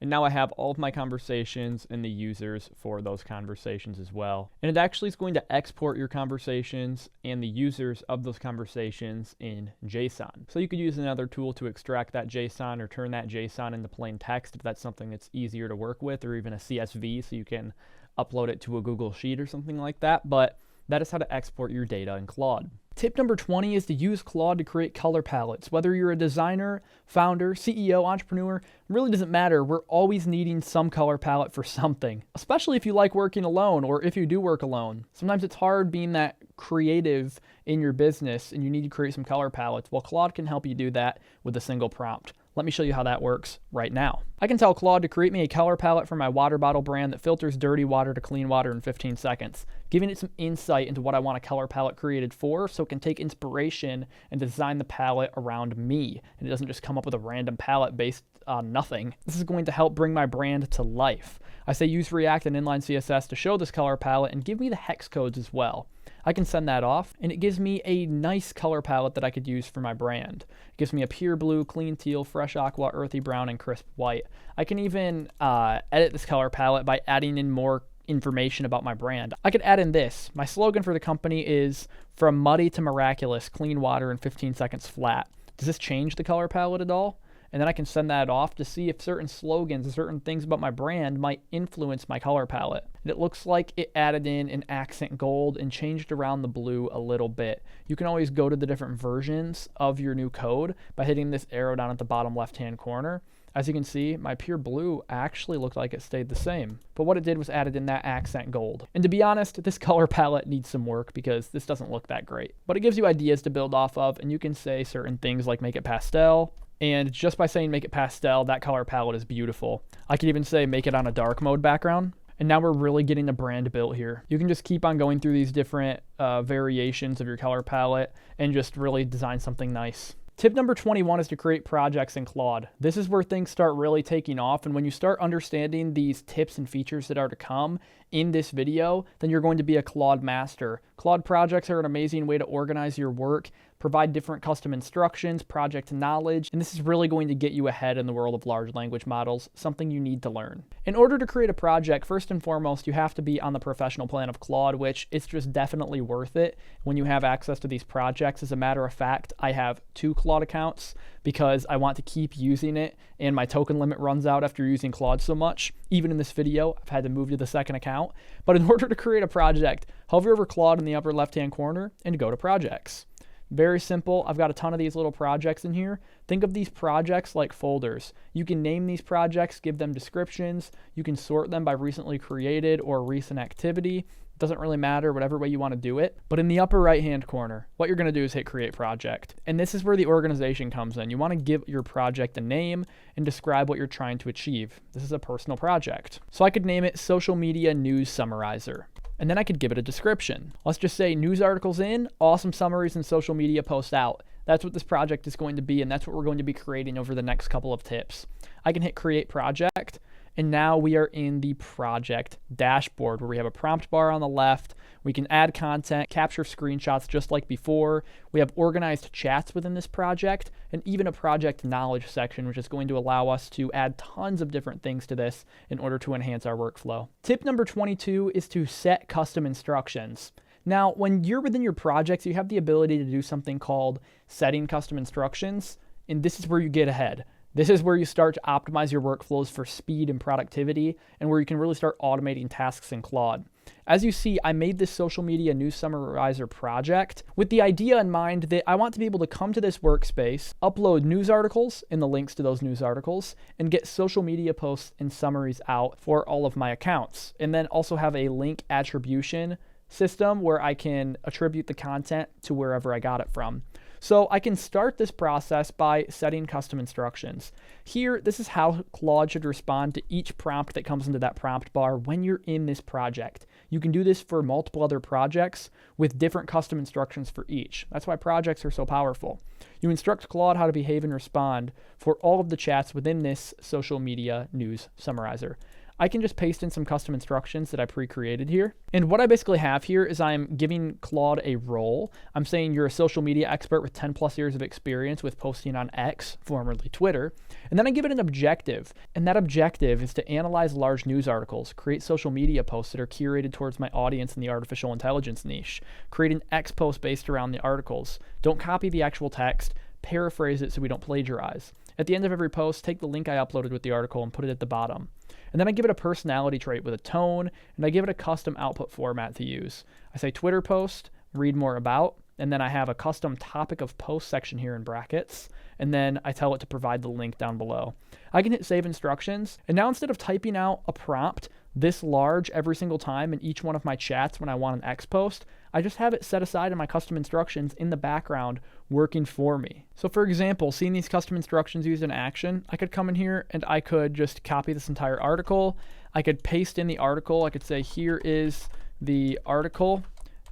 And now I have all of my conversations and the users for those conversations as well. And it actually is going to export your conversations and the users of those conversations in JSON. So you could use another tool to extract that JSON or turn that JSON into plain text if that's something that's easier to work with, or even a CSV so you can upload it to a Google Sheet or something like that. But that is how to export your data in Claude. Tip number 20 is to use Claude to create color palettes. Whether you're a designer, founder, CEO, entrepreneur, it really doesn't matter. We're always needing some color palette for something, especially if you like working alone or if you do work alone. Sometimes it's hard being that creative in your business and you need to create some color palettes. Well, Claude can help you do that with a single prompt. Let me show you how that works right now. I can tell Claude to create me a color palette for my water bottle brand that filters dirty water to clean water in 15 seconds, giving it some insight into what I want a color palette created for, so it can take inspiration and design the palette around me. And it doesn't just come up with a random palette based on nothing. This is going to help bring my brand to life. I say use React and inline CSS to show this color palette and give me the hex codes as well. I can send that off, and it gives me a nice color palette that I could use for my brand. It gives me a pure blue, clean teal, fresh aqua, earthy brown, and crisp white. I can even edit this color palette by adding in more information about my brand. I could add in this. My slogan for the company is from muddy to miraculous, clean water in 15 seconds flat. Does this change the color palette at all? And then I can send that off to see if certain slogans and certain things about my brand might influence my color palette. And it looks like it added in an accent gold and changed around the blue a little bit. You can always go to the different versions of your new code by hitting this arrow down at the bottom left-hand corner. As you can see, my pure blue actually looked like it stayed the same. But what it did was added in that accent gold. And to be honest, this color palette needs some work because this doesn't look that great. But it gives you ideas to build off of, and you can say certain things like make it pastel. And just by saying make it pastel, that color palette is beautiful. I could even say make it on a dark mode background. And now we're really getting the brand built here. You can just keep on going through these different variations of your color palette and just really design something nice. Tip number 21 is to create projects in Claude. This is where things start really taking off, and when you start understanding these tips and features that are to come in this video, then you're going to be a Claude master. Claude projects are an amazing way to organize your work, provide different custom instructions, project knowledge, and this is really going to get you ahead in the world of large language models, something you need to learn. In order to create a project, first and foremost, you have to be on the professional plan of Claude, which it's just definitely worth it when you have access to these projects. As a matter of fact, I have 2 Claude accounts because I want to keep using it, and my token limit runs out after using Claude so much. Even in this video, I've had to move to the second account. But in order to create a project, hover over Claude in the upper left-hand corner and go to projects. Very simple. I've got a ton of these little projects in here. Think of these projects like folders. You can name these projects, give them descriptions. You can sort them by recently created or recent activity. It doesn't really matter, whatever way you want to do it. But in the upper right-hand corner, what you're going to do is hit Create Project. And this is where the organization comes in. You want to give your project a name and describe what you're trying to achieve. This is a personal project. So I could name it Social Media News Summarizer. And then I could give it a description. Let's just say news articles in, awesome summaries and social media posts out. That's what this project is going to be, and that's what we're going to be creating over the next couple of tips. I can hit Create Project, and now we are in the project dashboard where we have a prompt bar on the left. We can add content, capture screenshots just like before. We have organized chats within this project, and even a project knowledge section, which is going to allow us to add tons of different things to this in order to enhance our workflow. Tip number 22 is to set custom instructions. Now, when you're within your projects, you have the ability to do something called setting custom instructions, and this is where you get ahead. This is where you start to optimize your workflows for speed and productivity, and where you can really start automating tasks in Claude. As you see, I made this social media news summarizer project with the idea in mind that I want to be able to come to this workspace, upload news articles and the links to those news articles, and get social media posts and summaries out for all of my accounts. And then also have a link attribution system where I can attribute the content to wherever I got it from. So I can start this process by setting custom instructions. Here, this is how Claude should respond to each prompt that comes into that prompt bar when you're in this project. You can do this for multiple other projects with different custom instructions for each. That's why projects are so powerful. You instruct Claude how to behave and respond for all of the chats within this social media news summarizer. I can just paste in some custom instructions that I pre-created here. And what I basically have here is I'm giving Claude a role. I'm saying you're a social media expert with 10 plus years of experience with posting on X, formerly Twitter. And then I give it an objective. And that objective is to analyze large news articles, create social media posts that are curated towards my audience in the artificial intelligence niche, create an X post based around the articles. Don't copy the actual text, paraphrase it so we don't plagiarize. At the end of every post, take the link I uploaded with the article and put it at the bottom. And then I give it a personality trait with a tone, and I give it a custom output format to use. I say Twitter post, read more about, and then I have a custom topic of post section here in brackets, and then I tell it to provide the link down below. I can hit save instructions, and now instead of typing out a prompt this large every single time in each one of my chats when I want an X post, I just have it set aside in my custom instructions in the background working for me. So for example, seeing these custom instructions used in action, I could come in here and I could just copy this entire article. I could paste in the article. I could say, here is the article,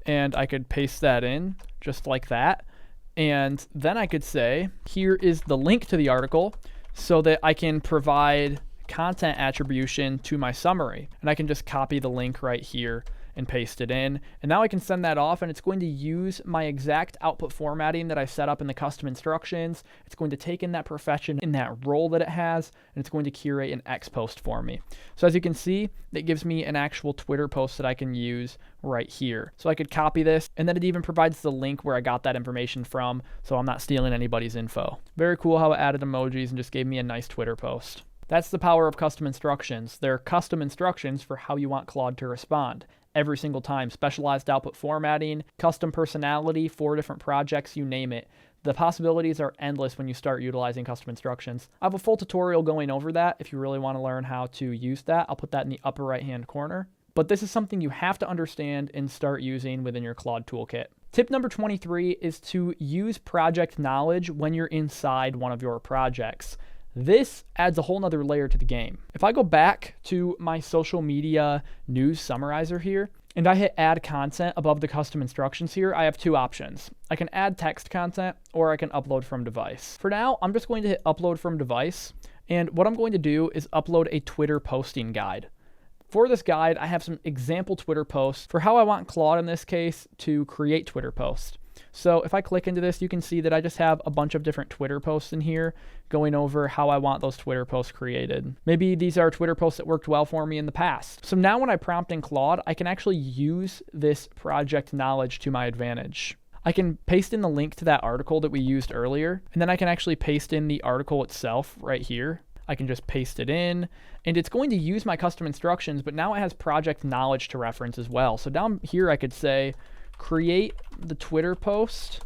and I could paste that in just like that. And then I could say, here is the link to the article so that I can provide content attribution to my summary. And I can just copy the link right here and paste it in. And now I can send that off, and it's going to use my exact output formatting that I set up in the custom instructions. It's going to take in that profession in that role that it has, and it's going to curate an X post for me. So as you can see, it gives me an actual Twitter post that I can use right here. So I could copy this, and then it even provides the link where I got that information from, so I'm not stealing anybody's info. Very cool how it added emojis and just gave me a nice Twitter post. That's the power of custom instructions. They're custom instructions for how you want Claude to respond. Every single time, specialized output formatting, custom personality, 4 different projects, you name it. The possibilities are endless when you start utilizing custom instructions. I have a full tutorial going over that if you really want to learn how to use that. I'll put that in the upper right-hand corner. But this is something you have to understand and start using within your Claude toolkit. Tip number 23 is to use project knowledge when you're inside one of your projects. This adds a whole nother layer to the game. If I go back to my social media news summarizer here, and I hit add content above the custom instructions here, I have 2 options. I can add text content, or I can upload from device. For now, I'm just going to hit upload from device, and what I'm going to do is upload a Twitter posting guide. For this guide, I have some example Twitter posts for how I want Claude in this case to create Twitter posts. So if I click into this, you can see that I just have a bunch of different Twitter posts in here going over how I want those Twitter posts created. Maybe these are Twitter posts that worked well for me in the past. So now when I prompt in Claude, I can actually use this project knowledge to my advantage. I can paste in the link to that article that we used earlier, and then I can actually paste in the article itself right here. I can just paste it in, and it's going to use my custom instructions, but now it has project knowledge to reference as well. So down here I could say, create the Twitter post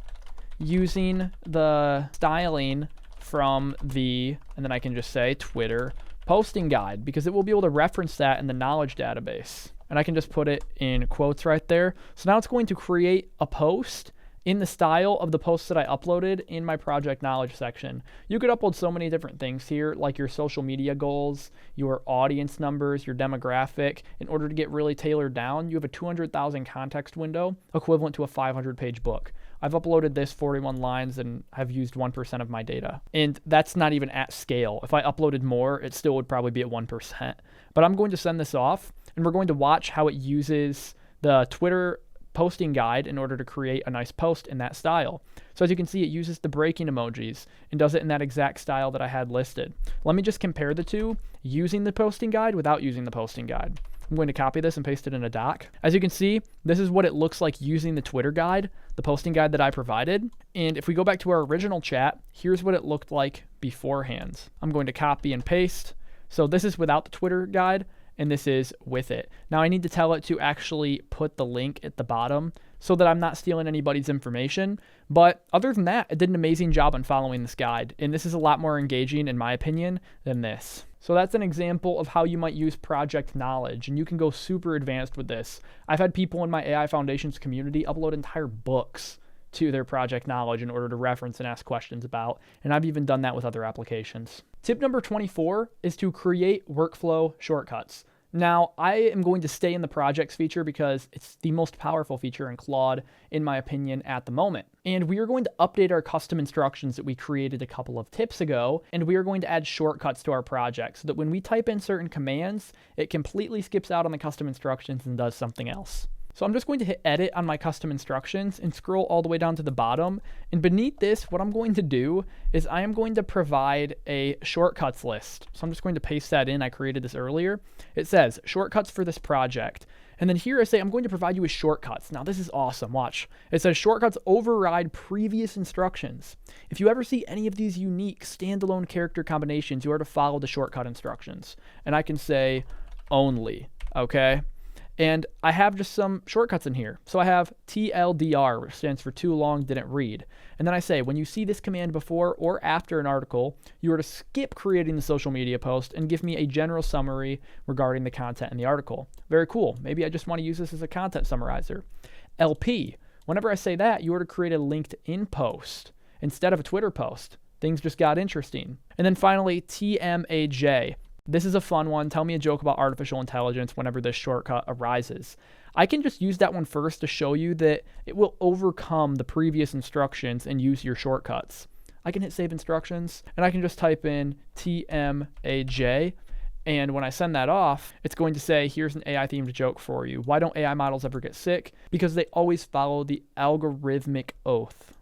using the styling from the, and then I can just say Twitter posting guide, because it will be able to reference that in the knowledge database. And I can just put it in quotes right there. So now it's going to create a post in the style of the posts that I uploaded in my project knowledge section. You could upload so many different things here, like your social media goals, your audience numbers, your demographic. In order to get really tailored down, you have a 200,000 context window, equivalent to a 500-page book. I've uploaded this 41 lines and have used 1% of my data. And that's not even at scale. If I uploaded more, it still would probably be at 1%. But I'm going to send this off, and we're going to watch how it uses the Twitter posting guide in order to create a nice post in that style. So as you can see, it uses the breaking emojis and does it in that exact style that I had listed. Let me just compare the two using the posting guide without using the posting guide. I'm going to copy this and paste it in a doc. As you can see, this is what it looks like using the Twitter guide, the posting guide that I provided. And if we go back to our original chat, here's what it looked like beforehand. I'm going to copy and paste. So this is without the Twitter guide, and this is with it. Now I need to tell it to actually put the link at the bottom so that I'm not stealing anybody's information. But other than that, it did an amazing job on following this guide. And this is a lot more engaging, in my opinion, than this. So that's an example of how you might use project knowledge, and you can go super advanced with this. I've had people in my AI Foundations community upload entire books to their project knowledge in order to reference and ask questions about, and I've even done that with other applications. Tip number 24 is to create workflow shortcuts. Now, I am going to stay in the projects feature because it's the most powerful feature in Claude, in my opinion, at the moment. And we are going to update our custom instructions that we created a couple of tips ago, and we are going to add shortcuts to our project so that when we type in certain commands, it completely skips out on the custom instructions and does something else. So I'm just going to hit edit on my custom instructions and scroll all the way down to the bottom. And beneath this, what I'm going to do is I am going to provide a shortcuts list. So I'm just going to paste that in. I created this earlier. It says shortcuts for this project. And then here I say I'm going to provide you with shortcuts. Now this is awesome. Watch. It says shortcuts override previous instructions. If you ever see any of these unique standalone character combinations, you are to follow the shortcut instructions. And I can say only, okay? And I have just some shortcuts in here. So I have TLDR, which stands for too long, didn't read. And then I say, when you see this command before or after an article, you are to skip creating the social media post and give me a general summary regarding the content in the article. Very cool. Maybe I just want to use this as a content summarizer. LP, whenever I say that, you are to create a LinkedIn post instead of a Twitter post. Things just got interesting. And then finally, TMAJ. This is a fun one. Tell me a joke about artificial intelligence whenever this shortcut arises. I can just use that one first to show you that it will overcome the previous instructions and use your shortcuts. I can hit save instructions and I can just type in TMAJ. And when I send that off, it's going to say, here's an AI themed joke for you. Why don't AI models ever get sick? Because they always follow the algorithmic oath.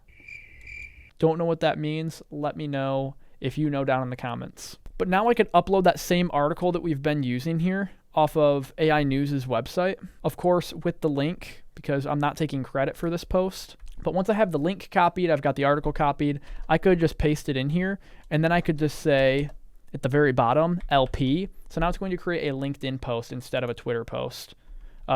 Don't know what that means? Let me know if you know down in the comments. But now I could upload that same article that we've been using here off of AI News' website, of course with the link, because I'm not taking credit for this post. But once I have the link copied, I've got the article copied, I could just paste it in here, and then I could just say at the very bottom, LP. So now it's going to create a LinkedIn post instead of a Twitter post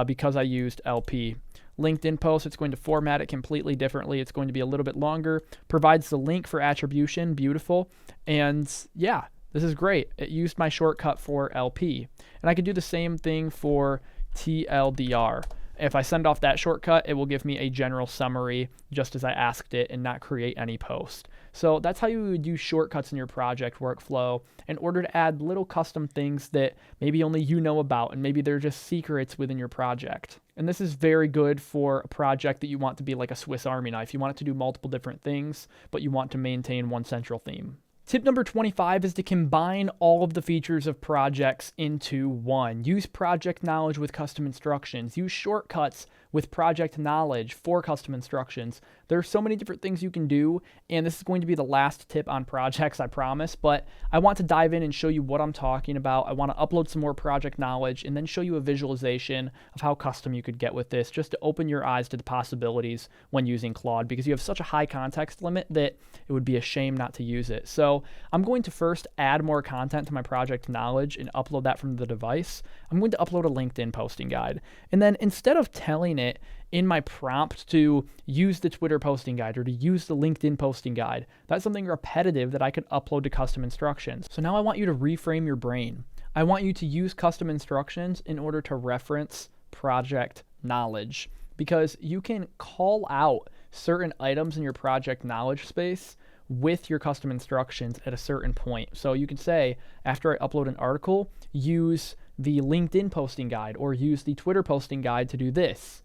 because I used LP. LinkedIn post, it's going to format it completely differently. It's going to be a little bit longer, provides the link for attribution, beautiful, and yeah. This is great. It used my shortcut for LP. And I could do the same thing for TLDR. If I send off that shortcut, it will give me a general summary just as I asked it and not create any post. So that's how you would use shortcuts in your project workflow in order to add little custom things that maybe only you know about and maybe they're just secrets within your project. And this is very good for a project that you want to be like a Swiss Army knife. You want it to do multiple different things, but you want to maintain one central theme. Tip number 25 is to combine all of the features of projects into one. Use project knowledge with custom instructions. Use shortcuts with project knowledge for custom instructions. There are so many different things you can do, and this is going to be the last tip on projects, I promise, but I want to dive in and show you what I'm talking about. I want to upload some more project knowledge and then show you a visualization of how custom you could get with this, just to open your eyes to the possibilities when using Claude, because you have such a high context limit that it would be a shame not to use it. So I'm going to first add more content to my project knowledge and upload that from the device. I'm going to upload a LinkedIn posting guide. And then instead of telling it in my prompt to use the Twitter posting guide or to use the LinkedIn posting guide, that's something repetitive that I could upload to custom instructions. So now I want you to reframe your brain. I want you to use custom instructions in order to reference project knowledge, because you can call out certain items in your project knowledge space with your custom instructions at a certain point. So you can say, after I upload an article, use the LinkedIn posting guide or use the Twitter posting guide to do this.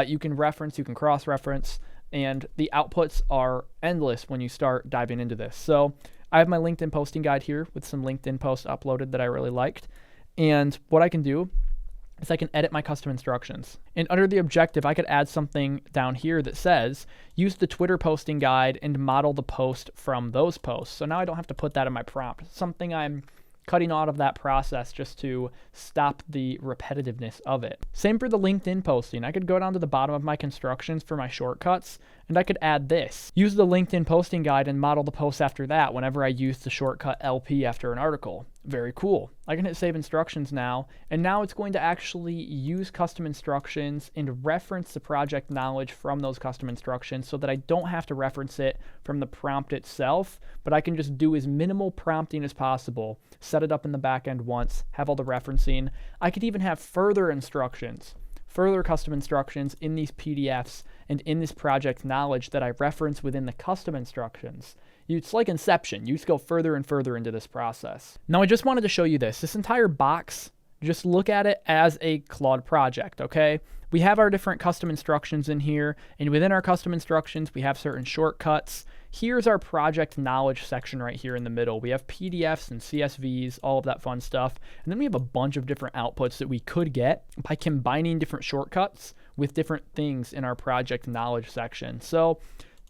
You can reference, you can cross-reference, and the outputs are endless when you start diving into this. So I have my LinkedIn posting guide here with some LinkedIn posts uploaded that I really liked. And what I can do is I can edit my custom instructions. And under the objective, I could add something down here that says, use the Twitter posting guide and model the post from those posts. So now I don't have to put that in my prompt. Something I'm cutting out of that process just to stop the repetitiveness of it. Same for the LinkedIn posting. I could go down to the bottom of my constructions for my shortcuts, and I could add this. Use the LinkedIn posting guide and model the post after that whenever I use the shortcut LP after an article. Very cool. I can hit save instructions now, and now it's going to actually use custom instructions and reference the project knowledge from those custom instructions so that I don't have to reference it from the prompt itself, but I can just do as minimal prompting as possible, set it up in the back end once, have all the referencing. I could even have further instructions, further custom instructions in these PDFs and in this project knowledge that I reference within the custom instructions. It's like Inception. You just go further and further into this process. Now, I just wanted to show you this. This entire box, just look at it as a Claude project, okay? We have our different custom instructions in here, and within our custom instructions, we have certain shortcuts. Here's our project knowledge section right here in the middle. We have PDFs and CSVs, all of that fun stuff. And then we have a bunch of different outputs that we could get by combining different shortcuts with different things in our project knowledge section. So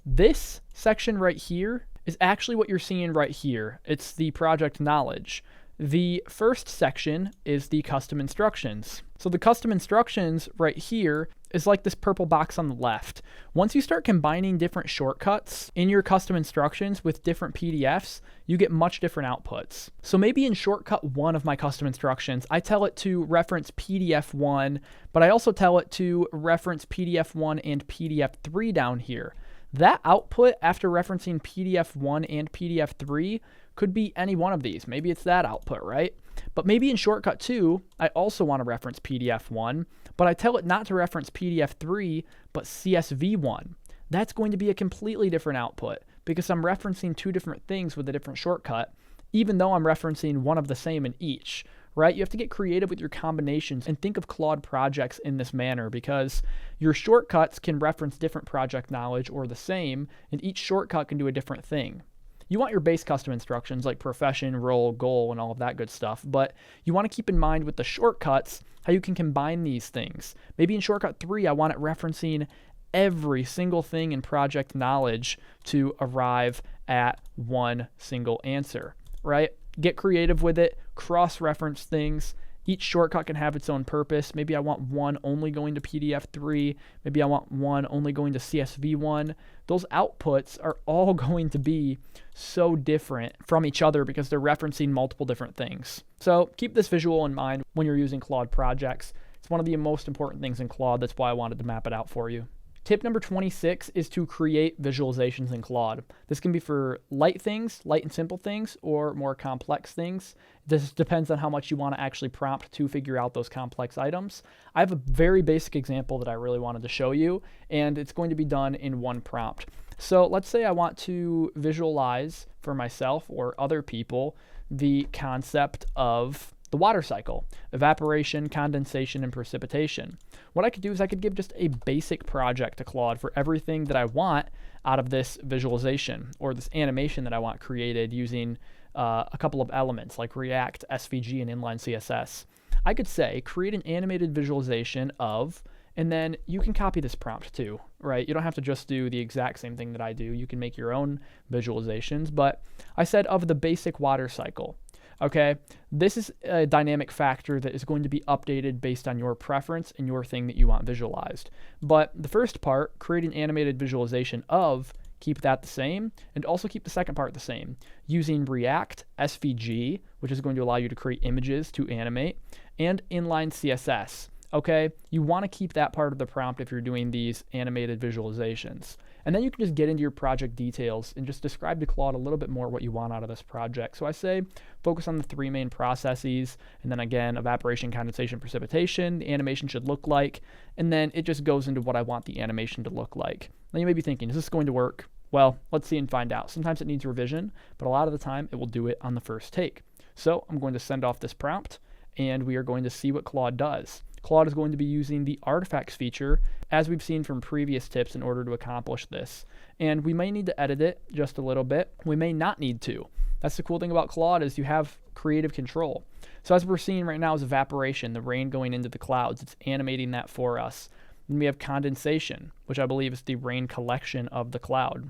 this section right here is actually what you're seeing right here. It's the project knowledge. The first section is the custom instructions. So the custom instructions right here is like this purple box on the left. Once you start combining different shortcuts in your custom instructions with different PDFs, you get much different outputs. So maybe in shortcut 1 of my custom instructions, I tell it to reference PDF1, but I also tell it to reference PDF1 and PDF3 down here. That output after referencing PDF1 and PDF3 could be any one of these. Maybe it's that output, right? But maybe in shortcut 2, I also want to reference PDF1, but I tell it not to reference PDF3, but CSV1. That's going to be a completely different output because I'm referencing 2 different things with a different shortcut, even though I'm referencing one of the same in each, right? You have to get creative with your combinations and think of Claude projects in this manner because your shortcuts can reference different project knowledge or the same, and each shortcut can do a different thing. You want your base custom instructions like profession, role, goal, and all of that good stuff, but you want to keep in mind with the shortcuts how you can combine these things. Maybe in shortcut 3, I want it referencing every single thing in project knowledge to arrive at one single answer, right? Get creative with it, cross-reference things. Each shortcut can have its own purpose. Maybe I want one only going to PDF3. Maybe I want one only going to CSV1. Those outputs are all going to be so different from each other because they're referencing multiple different things. So keep this visual in mind when you're using Claude projects. It's one of the most important things in Claude. That's why I wanted to map it out for you. Tip number 26 is to create visualizations in Claude. This can be for light things, light and simple things, or more complex things. This depends on how much you want to actually prompt to figure out those complex items. I have a very basic example that I really wanted to show you, and it's going to be done in one prompt. So let's say I want to visualize for myself or other people the concept of the water cycle, evaporation, condensation, and precipitation. What I could do is I could give just a basic project to Claude for everything that I want out of this visualization or this animation that I want created using a couple of elements like React, SVG, and inline CSS. I could say create an animated visualization of, and then you can copy this prompt too, right? You don't have to just do the exact same thing that I do. You can make your own visualizations, but I said of the basic water cycle. Okay, this is a dynamic factor that is going to be updated based on your preference and your thing that you want visualized. But the first part, create an animated visualization of, keep that the same, and also keep the second part the same, using React, SVG, which is going to allow you to create images to animate, and inline CSS. Okay, you want to keep that part of the prompt if you're doing these animated visualizations. And then you can just get into your project details and just describe to Claude a little bit more what you want out of this project. So I say focus on the 3 main processes, and then again, evaporation, condensation, precipitation, the animation should look like, and then it just goes into what I want the animation to look like. Now you may be thinking, is this going to work? Well, let's see and find out. Sometimes it needs revision, but a lot of the time it will do it on the first take. So I'm going to send off this prompt, and we are going to see what Claude does. Claude is going to be using the artifacts feature, as we've seen from previous tips, in order to accomplish this. And we may need to edit it just a little bit. We may not need to. That's the cool thing about Claude is you have creative control. So as we're seeing right now is evaporation, the rain going into the clouds. It's animating that for us. Then we have condensation, which I believe is the rain collection of the cloud.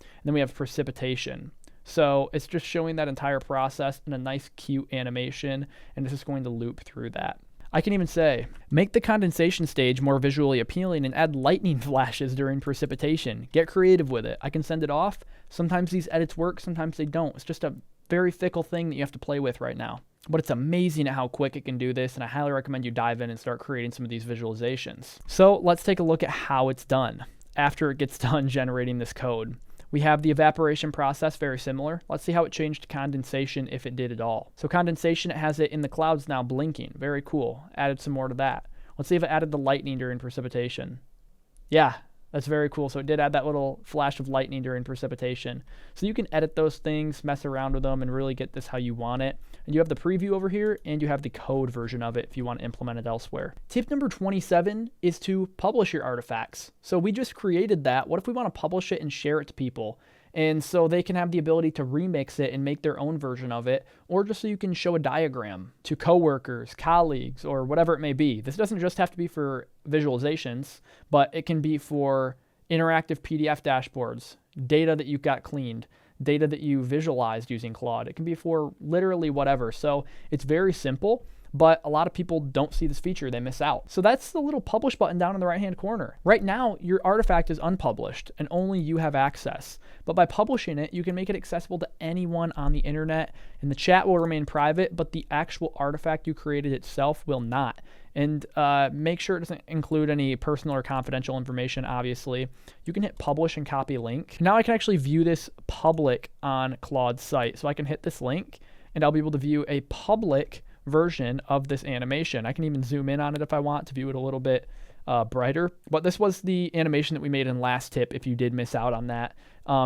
And then we have precipitation. So it's just showing that entire process in a nice, cute animation, and it's just going to loop through that. I can even say, make the condensation stage more visually appealing and add lightning flashes during precipitation. Get creative with it. I can send it off. Sometimes these edits work, sometimes they don't. It's just a very fickle thing that you have to play with right now. But it's amazing at how quick it can do this, and I highly recommend you dive in and start creating some of these visualizations. So let's take a look at how it's done after it gets done generating this code. We have the evaporation process, very similar. Let's see how it changed condensation, if it did at all. So condensation, it has it in the clouds now blinking. Very cool. Added some more to that. Let's see if it added the lightning during precipitation. Yeah, that's very cool. So it did add that little flash of lightning during precipitation. So you can edit those things, mess around with them, and really get this how you want it. And you have the preview over here, and you have the code version of it if you want to implement it elsewhere. Tip number 27 is to publish your artifacts. So we just created that. What if we want to publish it and share it to people? And so they can have the ability to remix it and make their own version of it, or just so you can show a diagram to coworkers, colleagues, or whatever it may be. This doesn't just have to be for visualizations, but it can be for interactive PDF dashboards, data that you've got cleaned, data that you visualized using Claude. It can be for literally whatever. So it's very simple, but a lot of people don't see this feature. They miss out. So that's the little publish button down in the right-hand corner. Right now, your artifact is unpublished and only you have access. But by publishing it, you can make it accessible to anyone on the internet, and the chat will remain private, but the actual artifact you created itself will not. And make sure it doesn't include any personal or confidential information, obviously. You can hit publish and copy link. Now I can actually view this public on Claude's site. So I can hit this link, and I'll be able to view a public version of this animation. I can even zoom in on it if I want to view it a little bit brighter. But this was the animation that we made in last tip if you did miss out on that.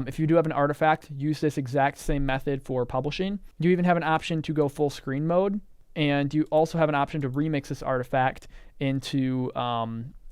If you do have an artifact, use this exact same method for publishing. You even have an option to go full screen mode, and you also have an option to remix this artifact and to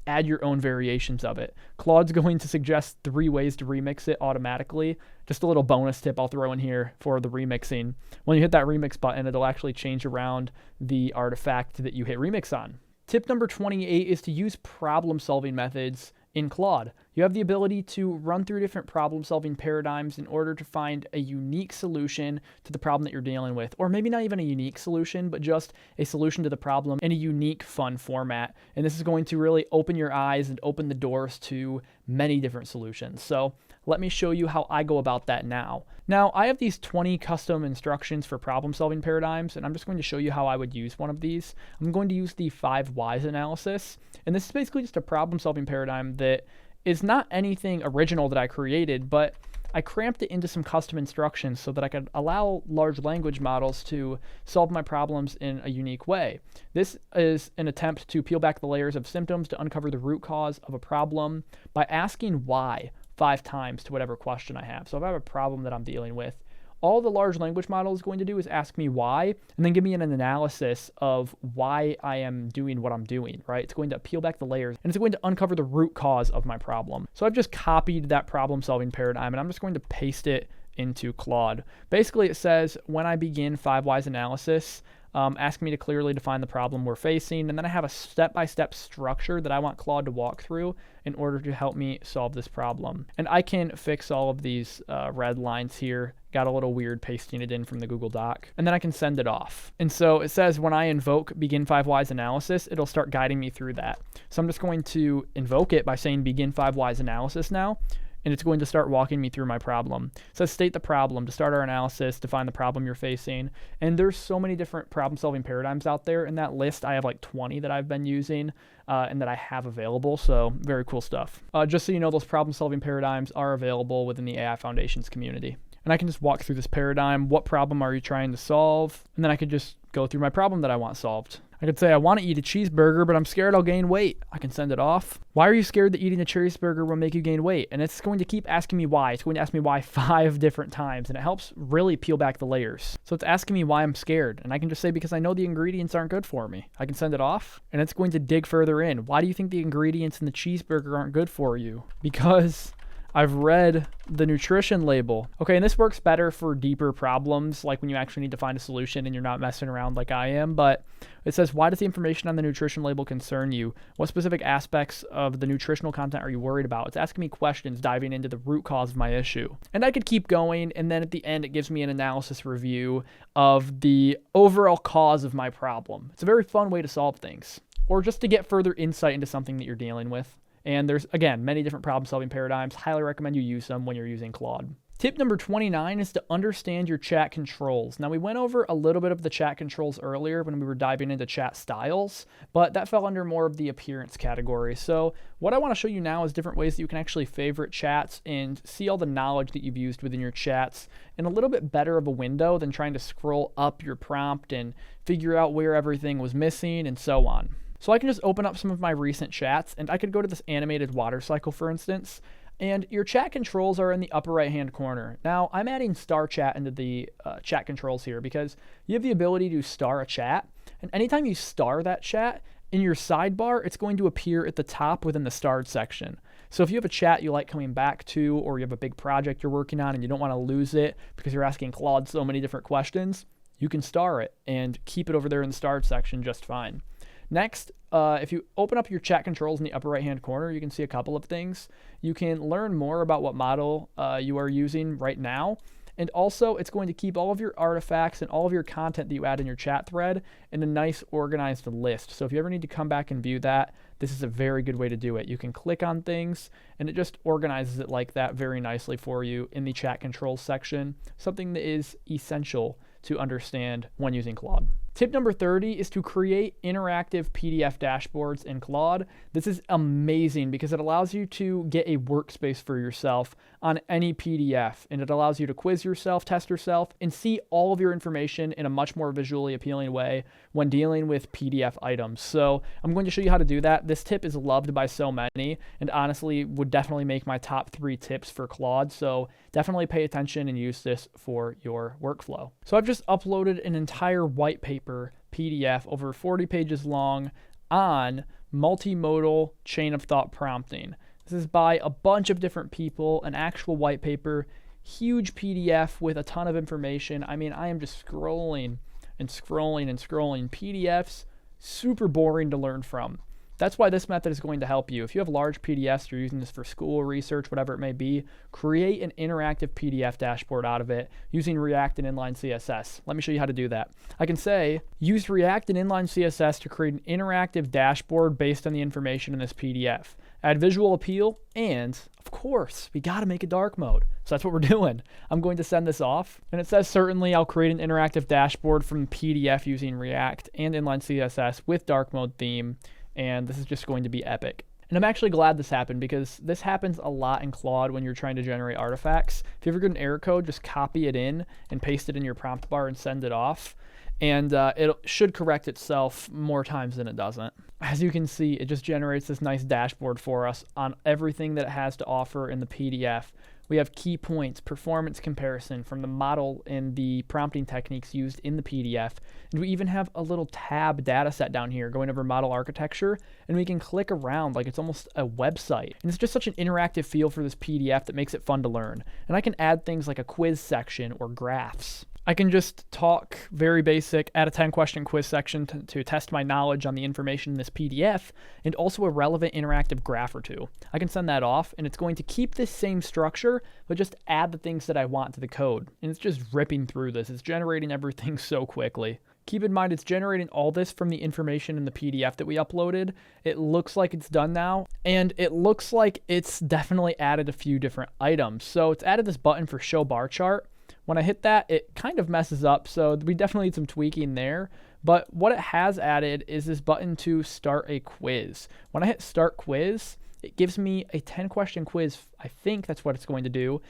add your own variations of it. Claude's going to suggest 3 ways to remix it automatically. Just a little bonus tip I'll throw in here for the remixing. When you hit that remix button, it'll actually change around the artifact that you hit remix on. Tip number 28 is to use problem-solving methods in Claude. You have the ability to run through different problem-solving paradigms in order to find a unique solution to the problem that you're dealing with. Or maybe not even a unique solution, but just a solution to the problem in a unique, fun format. And this is going to really open your eyes and open the doors to many different solutions. So let me show you how I go about that now. Now, I have these 20 custom instructions for problem-solving paradigms, and I'm just going to show you how I would use one of these. I'm going to use the 5 whys analysis, and this is basically just a problem-solving paradigm that is not anything original that I created, but I cramped it into some custom instructions so that I could allow large language models to solve my problems in a unique way. This is an attempt to peel back the layers of symptoms to uncover the root cause of a problem by asking why 5 times to whatever question I have. So if I have a problem that I'm dealing with, all the large language model is going to do is ask me why, and then give me an analysis of why I am doing what I'm doing, right? It's going to peel back the layers, and it's going to uncover the root cause of my problem. So I've just copied that problem-solving paradigm, and I'm just going to paste it into Claude. Basically, it says, when I begin 5 whys analysis, ask me to clearly define the problem we're facing, and then I have a step-by-step structure that I want Claude to walk through in order to help me solve this problem. And I can fix all of these red lines here. Got a little weird pasting it in from the Google Doc. And then I can send it off. And so it says when I invoke begin 5 whys analysis, it'll start guiding me through that. So I'm just going to invoke it by saying begin 5 whys analysis now, and it's going to start walking me through my problem. It says state the problem to start our analysis, define the problem you're facing. And there's so many different problem-solving paradigms out there. In that list, I have like 20 that I've been using and that I have available. So very cool stuff. Just so you know, those problem-solving paradigms are available within the AI Foundations community. And I can just walk through this paradigm. What problem are you trying to solve? And then I could just go through my problem that I want solved. I could say I want to eat a cheeseburger, but I'm scared I'll gain weight. I can send it off. Why are you scared that eating a cheeseburger will make you gain weight? And it's going to keep asking me why. It's going to ask me why 5 different times, and it helps really peel back the layers. So it's asking me why I'm scared, and I can just say because I know the ingredients aren't good for me. I can send it off, and it's going to dig further in. Why do you think the ingredients in the cheeseburger aren't good for you? Because I've read the nutrition label. Okay, and this works better for deeper problems, like when you actually need to find a solution and you're not messing around like I am. But it says, why does the information on the nutrition label concern you? What specific aspects of the nutritional content are you worried about? It's asking me questions diving into the root cause of my issue. And I could keep going, and then at the end, it gives me an analysis review of the overall cause of my problem. It's a very fun way to solve things, or just to get further insight into something that you're dealing with. And there's, again, many different problem-solving paradigms. Highly recommend you use them when you're using Claude. Tip number 29 is to understand your chat controls. Now, we went over a little bit of the chat controls earlier when we were diving into chat styles, but that fell under more of the appearance category. So what I want to show you now is different ways that you can actually favorite chats and see all the knowledge that you've used within your chats in a little bit better of a window than trying to scroll up your prompt and figure out where everything was missing and so on. So I can just open up some of my recent chats, and I could go to this animated water cycle, for instance, and your chat controls are in the upper right-hand corner. Now, I'm adding star chat into the chat controls here because you have the ability to star a chat, and anytime you star that chat, in your sidebar, it's going to appear at the top within the starred section. So if you have a chat you like coming back to, or you have a big project you're working on and you don't want to lose it because you're asking Claude so many different questions, you can star it and keep it over there in the starred section just fine. Next, if you open up your chat controls in the upper right-hand corner, you can see a couple of things. You can learn more about what model you are using right now. And also, it's going to keep all of your artifacts and all of your content that you add in your chat thread in a nice organized list. So if you ever need to come back and view that, this is a very good way to do it. You can click on things, and it just organizes it like that very nicely for you in the chat controls section, something that is essential to understand when using Claude. Tip number 30 is to create interactive PDF dashboards in Claude. This is amazing because it allows you to get a workspace for yourself on any PDF, and it allows you to quiz yourself, test yourself, and see all of your information in a much more visually appealing way when dealing with PDF items. So I'm going to show you how to do that. This tip is loved by so many, and honestly would definitely make my top 3 tips for Claude. So definitely pay attention and use this for your workflow. So I've just uploaded an entire white paper PDF over 40 pages long on multimodal chain of thought prompting. This is by a bunch of different people, an actual white paper, huge PDF with a ton of information. I mean, I am just scrolling and scrolling and scrolling. PDFs, super boring to learn from. That's why this method is going to help you. If you have large PDFs, you're using this for school research, whatever it may be, create an interactive PDF dashboard out of it using React and inline CSS. Let me show you how to do that. I can say, use React and inline CSS to create an interactive dashboard based on the information in this PDF. Add visual appeal, and of course, we gotta make a dark mode. So that's what we're doing. I'm going to send this off, and it says, certainly I'll create an interactive dashboard from PDF using React and inline CSS with dark mode theme. And this is just going to be epic. And I'm actually glad this happened because this happens a lot in Claude when you're trying to generate artifacts. If you ever get an error code, just copy it in and paste it in your prompt bar and send it off. And it should correct itself more times than it doesn't. As you can see, it just generates this nice dashboard for us on everything that it has to offer in the PDF. We have key points, performance comparison from the model and the prompting techniques used in the PDF. And we even have a little tab data set down here going over model architecture, and we can click around like it's almost a website. And it's just such an interactive feel for this PDF that makes it fun to learn. And I can add things like a quiz section or graphs. I can just talk very basic, add a 10-question quiz section to test my knowledge on the information in this PDF, and also a relevant interactive graph or two. I can send that off, and it's going to keep this same structure, but just add the things that I want to the code. And it's just ripping through this. It's generating everything so quickly. Keep in mind, it's generating all this from the information in the PDF that we uploaded. It looks like it's done now, and it looks like it's definitely added a few different items. So it's added this button for show bar chart. When I hit that, it kind of messes up, so we definitely need some tweaking there. But what it has added is this button to start a quiz. When I hit start quiz, it gives me a 10-question quiz. I think that's what it's going to do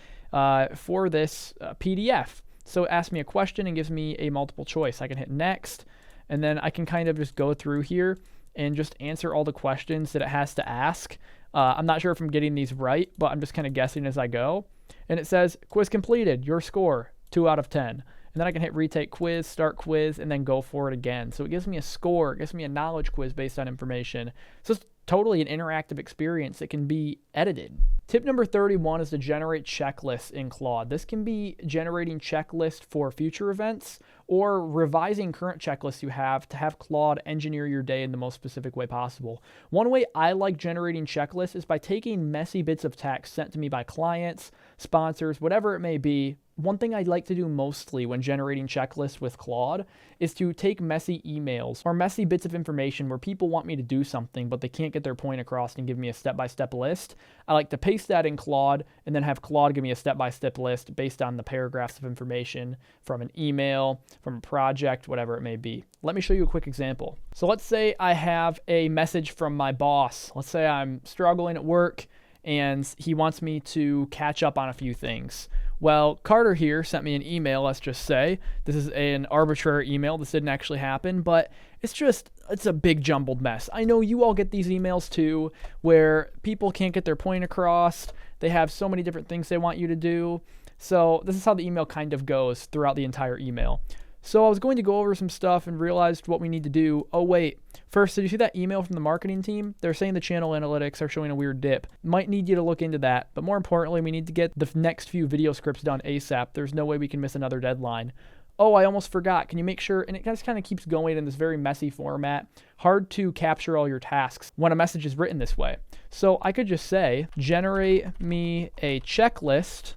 for this PDF. So it asks me a question and gives me a multiple choice. I can hit next, and then I can kind of just go through here and just answer all the questions that it has to ask. I'm not sure if I'm getting these right, but I'm just kind of guessing as I go. And it says, quiz completed, your score, 2 out of 10. And then I can hit retake quiz, start quiz, and then go for it again. So it gives me a score, it gives me a knowledge quiz based on information. So it's totally an interactive experience that can be edited. Tip number 31 is to generate checklists in Claude. This can be generating checklists for future events or revising current checklists you have to have Claude engineer your day in the most specific way possible. One way I like generating checklists is by taking messy bits of text sent to me by clients, sponsors, whatever it may be. One thing I like to do mostly when generating checklists with Claude is to take messy emails or messy bits of information where people want me to do something, but they can't get their point across and give me a step-by-step list. I like to paste that in Claude and then have Claude give me a step-by-step list based on the paragraphs of information from an email, from a project, whatever it may be. Let me show you a quick example. So let's say I have a message from my boss. Let's say I'm struggling at work and he wants me to catch up on a few things. Well, Carter here sent me an email, let's just say. This is an arbitrary email. This didn't actually happen, but it's a big jumbled mess. I know you all get these emails too, where people can't get their point across. They have so many different things they want you to do. So this is how the email kind of goes throughout the entire email. So I was going to go over some stuff and realized what we need to do. Oh wait, first, did you see that email from the marketing team? They're saying the channel analytics are showing a weird dip. Might need you to look into that, but more importantly, we need to get the next few video scripts done ASAP. There's no way we can miss another deadline. Oh, I almost forgot. Can you make sure? And it just kind of keeps going in this very messy format. Hard to capture all your tasks when a message is written this way. So I could just say, generate me a checklist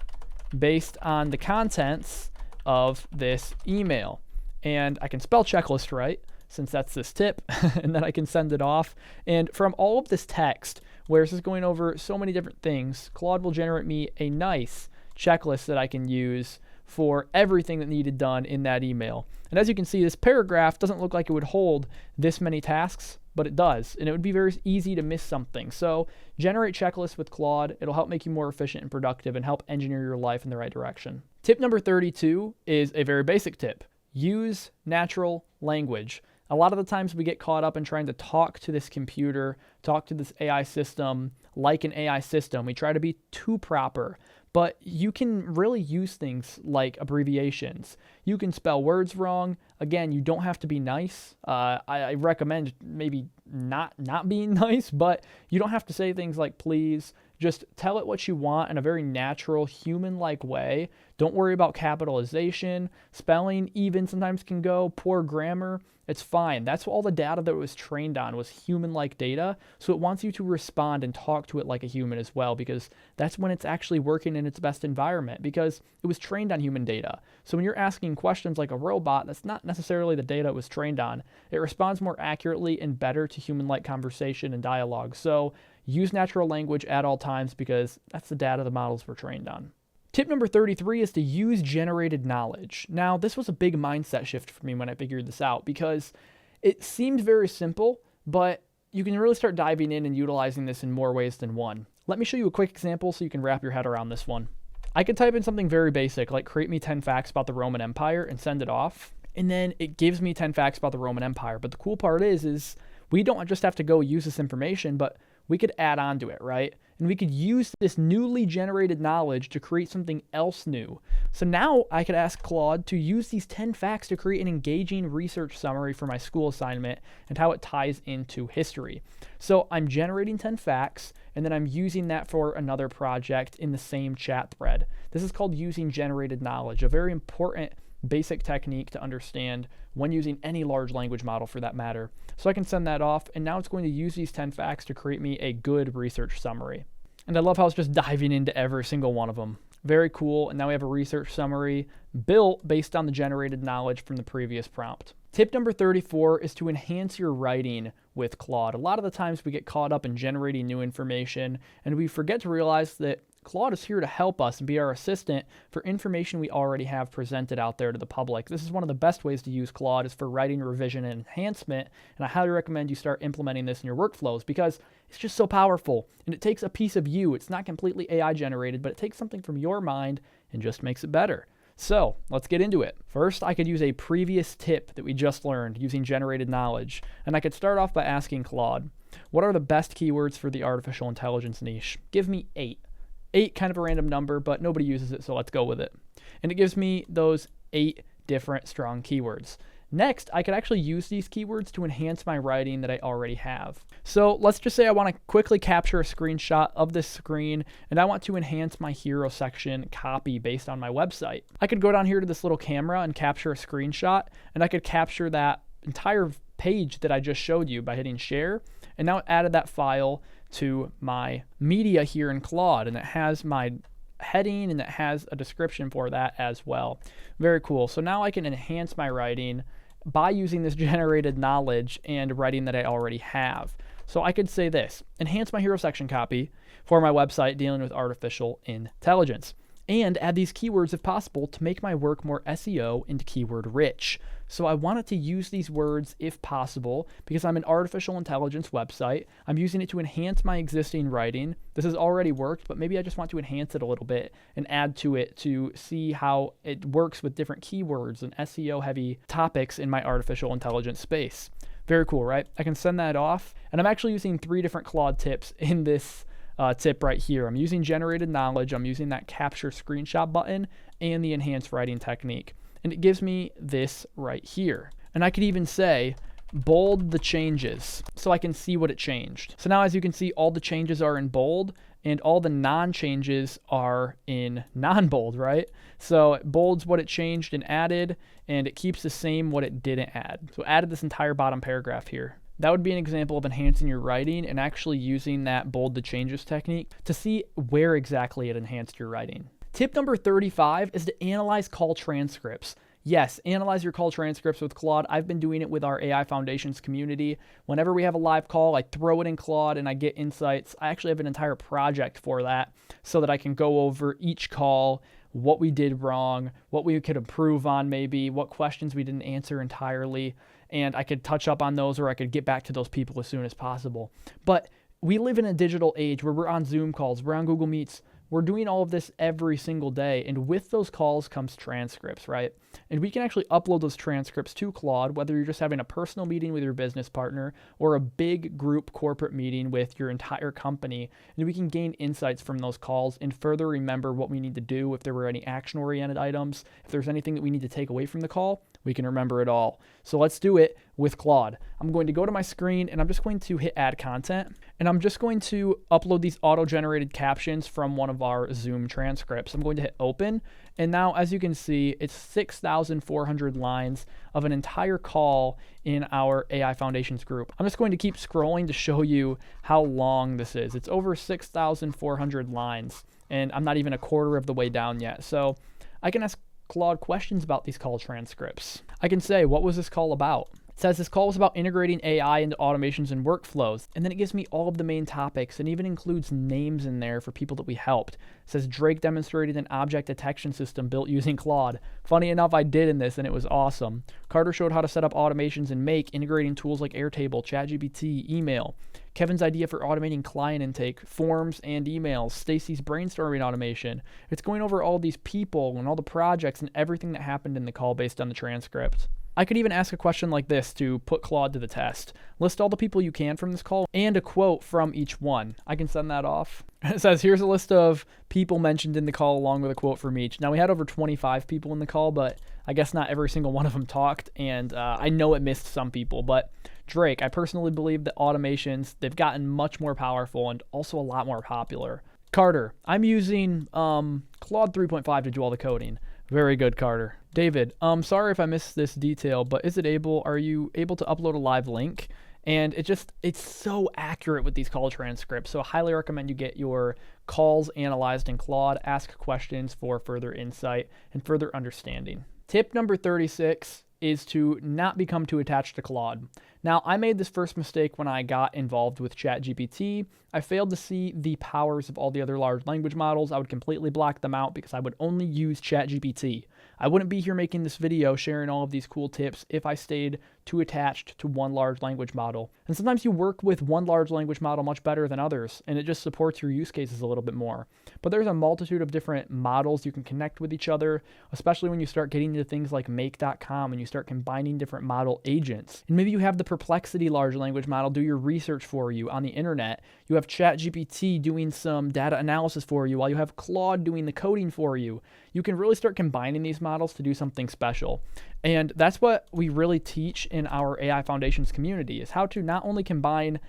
based on the contents of this email. And I can spell checklist right, since that's this tip, and then I can send it off. And from all of this text, where this is going over so many different things, Claude will generate me a nice checklist that I can use for everything that needed done in that email. And as you can see, this paragraph doesn't look like it would hold this many tasks, but it does. And it would be very easy to miss something. So generate checklists with Claude. It'll help make you more efficient and productive and help engineer your life in the right direction. Tip number 32 is a very basic tip. Use natural language. A lot of the times we get caught up in trying to talk to this computer, talk to this AI system like an AI system. We try to be too proper. But you can really use things like abbreviations. You can spell words wrong. Again, you don't have to be nice. I recommend maybe not being nice, but you don't have to say things like please. Just tell it what you want in a very natural, human-like way. Don't worry about capitalization. Spelling even sometimes can go. Poor grammar, it's fine. That's all the data that it was trained on was human-like data. So it wants you to respond and talk to it like a human as well, because that's when it's actually working in its best environment, because it was trained on human data. So when you're asking questions like a robot, that's not necessarily the data it was trained on. It responds more accurately and better to human-like conversation and dialogue. So use natural language at all times because that's the data the models were trained on. Tip number 33 is to use generated knowledge. Now, this was a big mindset shift for me when I figured this out because it seemed very simple, but you can really start diving in and utilizing this in more ways than one. Let me show you a quick example so you can wrap your head around this one. I could type in something very basic, like create me 10 facts about the Roman Empire and send it off. And then it gives me 10 facts about the Roman Empire. But the cool part is we don't just have to go use this information, but we could add on to it, right? And we could use this newly generated knowledge to create something else new. So now I could ask Claude to use these 10 facts to create an engaging research summary for my school assignment and how it ties into history. So I'm generating 10 facts, and then I'm using that for another project in the same chat thread. This is called using generated knowledge, a very important basic technique to understand when using any large language model for that matter. So I can send that off, and now it's going to use these 10 facts to create me a good research summary. And I love how it's just diving into every single one of them. Very cool, and now we have a research summary built based on the generated knowledge from the previous prompt. Tip number 34 is to enhance your writing with Claude. A lot of the times we get caught up in generating new information, and we forget to realize that Claude is here to help us and be our assistant for information we already have presented out there to the public. This is one of the best ways to use Claude is for writing, revision, and enhancement, and I highly recommend you start implementing this in your workflows because it's just so powerful, and it takes a piece of you. It's not completely AI generated, but it takes something from your mind and just makes it better. So let's get into it. First, I could use a previous tip that we just learned using generated knowledge, and I could start off by asking Claude, what are the best keywords for the artificial intelligence niche? Give me 8. 8, kind of a random number, but nobody uses it, so let's go with it. And it gives me those 8 different strong keywords. Next, I could actually use these keywords to enhance my writing that I already have. So let's just say I want to quickly capture a screenshot of this screen and I want to enhance my hero section copy based on my website. I could go down here to this little camera and capture a screenshot, and I could capture that entire page that I just showed you by hitting share. And now it added that file to my media here in Claude, and it has my heading and it has a description for that as well. Very cool. So now I can enhance my writing by using this generated knowledge and writing that I already have. So I could say this: enhance my hero section copy for my website dealing with artificial intelligence, and add these keywords if possible to make my work more SEO and keyword rich. So I wanted to use these words if possible because I'm an artificial intelligence website. I'm using it to enhance my existing writing. This has already worked, but maybe I just want to enhance it a little bit and add to it to see how it works with different keywords and SEO heavy topics in my artificial intelligence space. Very cool, right? I can send that off, and I'm actually using 3 different Claude tips in this tip right here. I'm using generated knowledge, I'm using that capture screenshot button, and the enhanced writing technique. And it gives me this right here. And I could even say, bold the changes so I can see what it changed. So now as you can see, all the changes are in bold and all the non-changes are in non-bold, right? So it bolds what it changed and added, and it keeps the same what it didn't add. So it added this entire bottom paragraph here. That would be an example of enhancing your writing and actually using that bold the changes technique to see where exactly it enhanced your writing. Tip number 35 is to analyze call transcripts. Yes, analyze your call transcripts with Claude. I've been doing it with our AI Foundations community. Whenever we have a live call, I throw it in Claude and I get insights. I actually have an entire project for that so that I can go over each call, what we did wrong, what we could improve on maybe, what questions we didn't answer entirely, and I could touch up on those, or I could get back to those people as soon as possible. But we live in a digital age where we're on Zoom calls, we're on Google Meets, we're doing all of this every single day, and with those calls comes transcripts, right? And we can actually upload those transcripts to Claude, whether you're just having a personal meeting with your business partner or a big group corporate meeting with your entire company, and we can gain insights from those calls and further remember what we need to do. If there were any action-oriented items, if there's anything that we need to take away from the call, we can remember it all. So let's do it with Claude. I'm going to go to my screen and I'm just going to hit add content, and I'm just going to upload these auto-generated captions from one of our Zoom transcripts. I'm going to hit open, and now as you can see, it's 6,400 lines of an entire call in our AI Foundations group. I'm just going to keep scrolling to show you how long this is. It's over 6,400 lines, and I'm not even a quarter of the way down yet. So I can ask Claude questions about these call transcripts. I can say, what was this call about? It says this call was about integrating AI into automations and workflows, and then it gives me all of the main topics and even includes names in there for people that we helped. It says Drake demonstrated an object detection system built using Claude. Funny enough, I did in this and it was awesome. Carter showed how to set up automations in Make, integrating tools like Airtable, ChatGPT, email. Kevin's idea for automating client intake, forms, and emails. Stacy's brainstorming automation. It's going over all these people and all the projects and everything that happened in the call based on the transcript. I could even ask a question like this to put Claude to the test. List all the people you can from this call and a quote from each one. I can send that off. It says, here's a list of people mentioned in the call along with a quote from each. Now, we had over 25 people in the call, but I guess not every single one of them talked, and I know it missed some people, but Drake, I personally believe that automations, they've gotten much more powerful and also a lot more popular. Carter, I'm using Claude 3.5 to do all the coding. Very good, Carter. David, sorry if I missed this detail, but are you able to upload a live link? And it's so accurate with these call transcripts. So I highly recommend you get your calls analyzed in Claude, ask questions for further insight and further understanding. Tip number 36 is to not become too attached to Claude. Now, I made this first mistake when I got involved with ChatGPT. I failed to see the powers of all the other large language models. I would completely block them out because I would only use ChatGPT. I wouldn't be here making this video sharing all of these cool tips if I stayed too attached to one large language model. And sometimes you work with one large language model much better than others, and it just supports your use cases a little bit more. But there's a multitude of different models you can connect with each other, especially when you start getting into things like make.com and you start combining different model agents. And maybe you have the Perplexity large language model do your research for you on the internet. You have ChatGPT doing some data analysis for you while you have Claude doing the coding for you. You can really start combining these models to do something special. And that's what we really teach in our AI Foundations community, is how to not only combine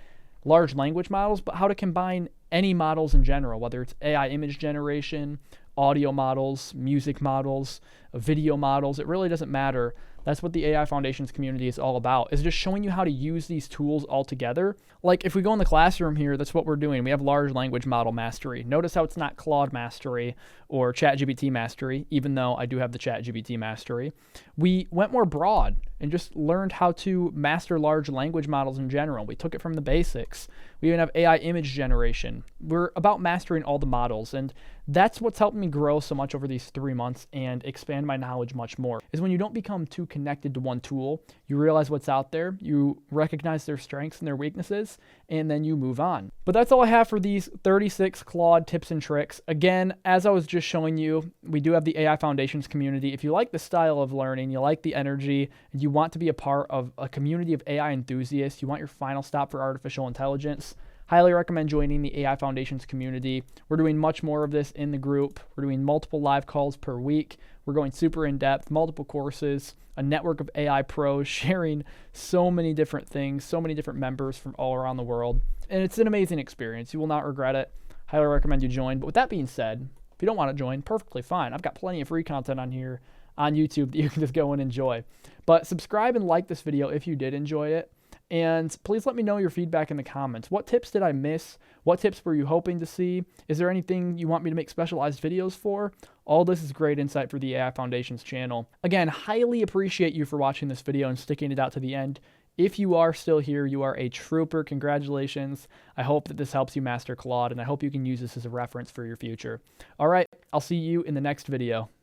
large language models, but how to combine any models in general, whether it's AI image generation, audio models, music models, video models. It really doesn't matter. That's what the AI Foundations community is all about, is just showing you how to use these tools all together. Like if we go in the classroom here, that's what we're doing. We have large language model mastery. Notice how it's not Claude mastery or ChatGPT mastery, even though I do have the ChatGPT mastery. We went more broad and just learned how to master large language models in general. We took it from the basics. We even have AI image generation. We're about mastering all the models, and that's what's helped me grow so much over these 3 months and expand my knowledge much more, is when you don't become too connected to one tool, you realize what's out there, you recognize their strengths and their weaknesses, and then you move on. But that's all I have for these 36 Claude tips and tricks. Again, as I was just showing you, we do have the AI Foundations community. If you like the style of learning, you like the energy, and you want to be a part of a community of AI enthusiasts, you want your final stop for artificial intelligence, highly recommend joining the AI Foundations community. We're doing much more of this in the group. We're doing multiple live calls per week. We're going super in depth, multiple courses, a network of AI pros sharing so many different things, so many different members from all around the world. And it's an amazing experience. You will not regret it. Highly recommend you join. But with that being said, if you don't want to join, perfectly fine. I've got plenty of free content on here on YouTube that you can just go and enjoy. But subscribe and like this video if you did enjoy it. And please let me know your feedback in the comments. What tips did I miss? What tips were you hoping to see? Is there anything you want me to make specialized videos for? All this is great insight for the AI Foundations channel. Again, highly appreciate you for watching this video and sticking it out to the end. If you are still here, you are a trooper. Congratulations. I hope that this helps you master Claude, and I hope you can use this as a reference for your future. All right, I'll see you in the next video.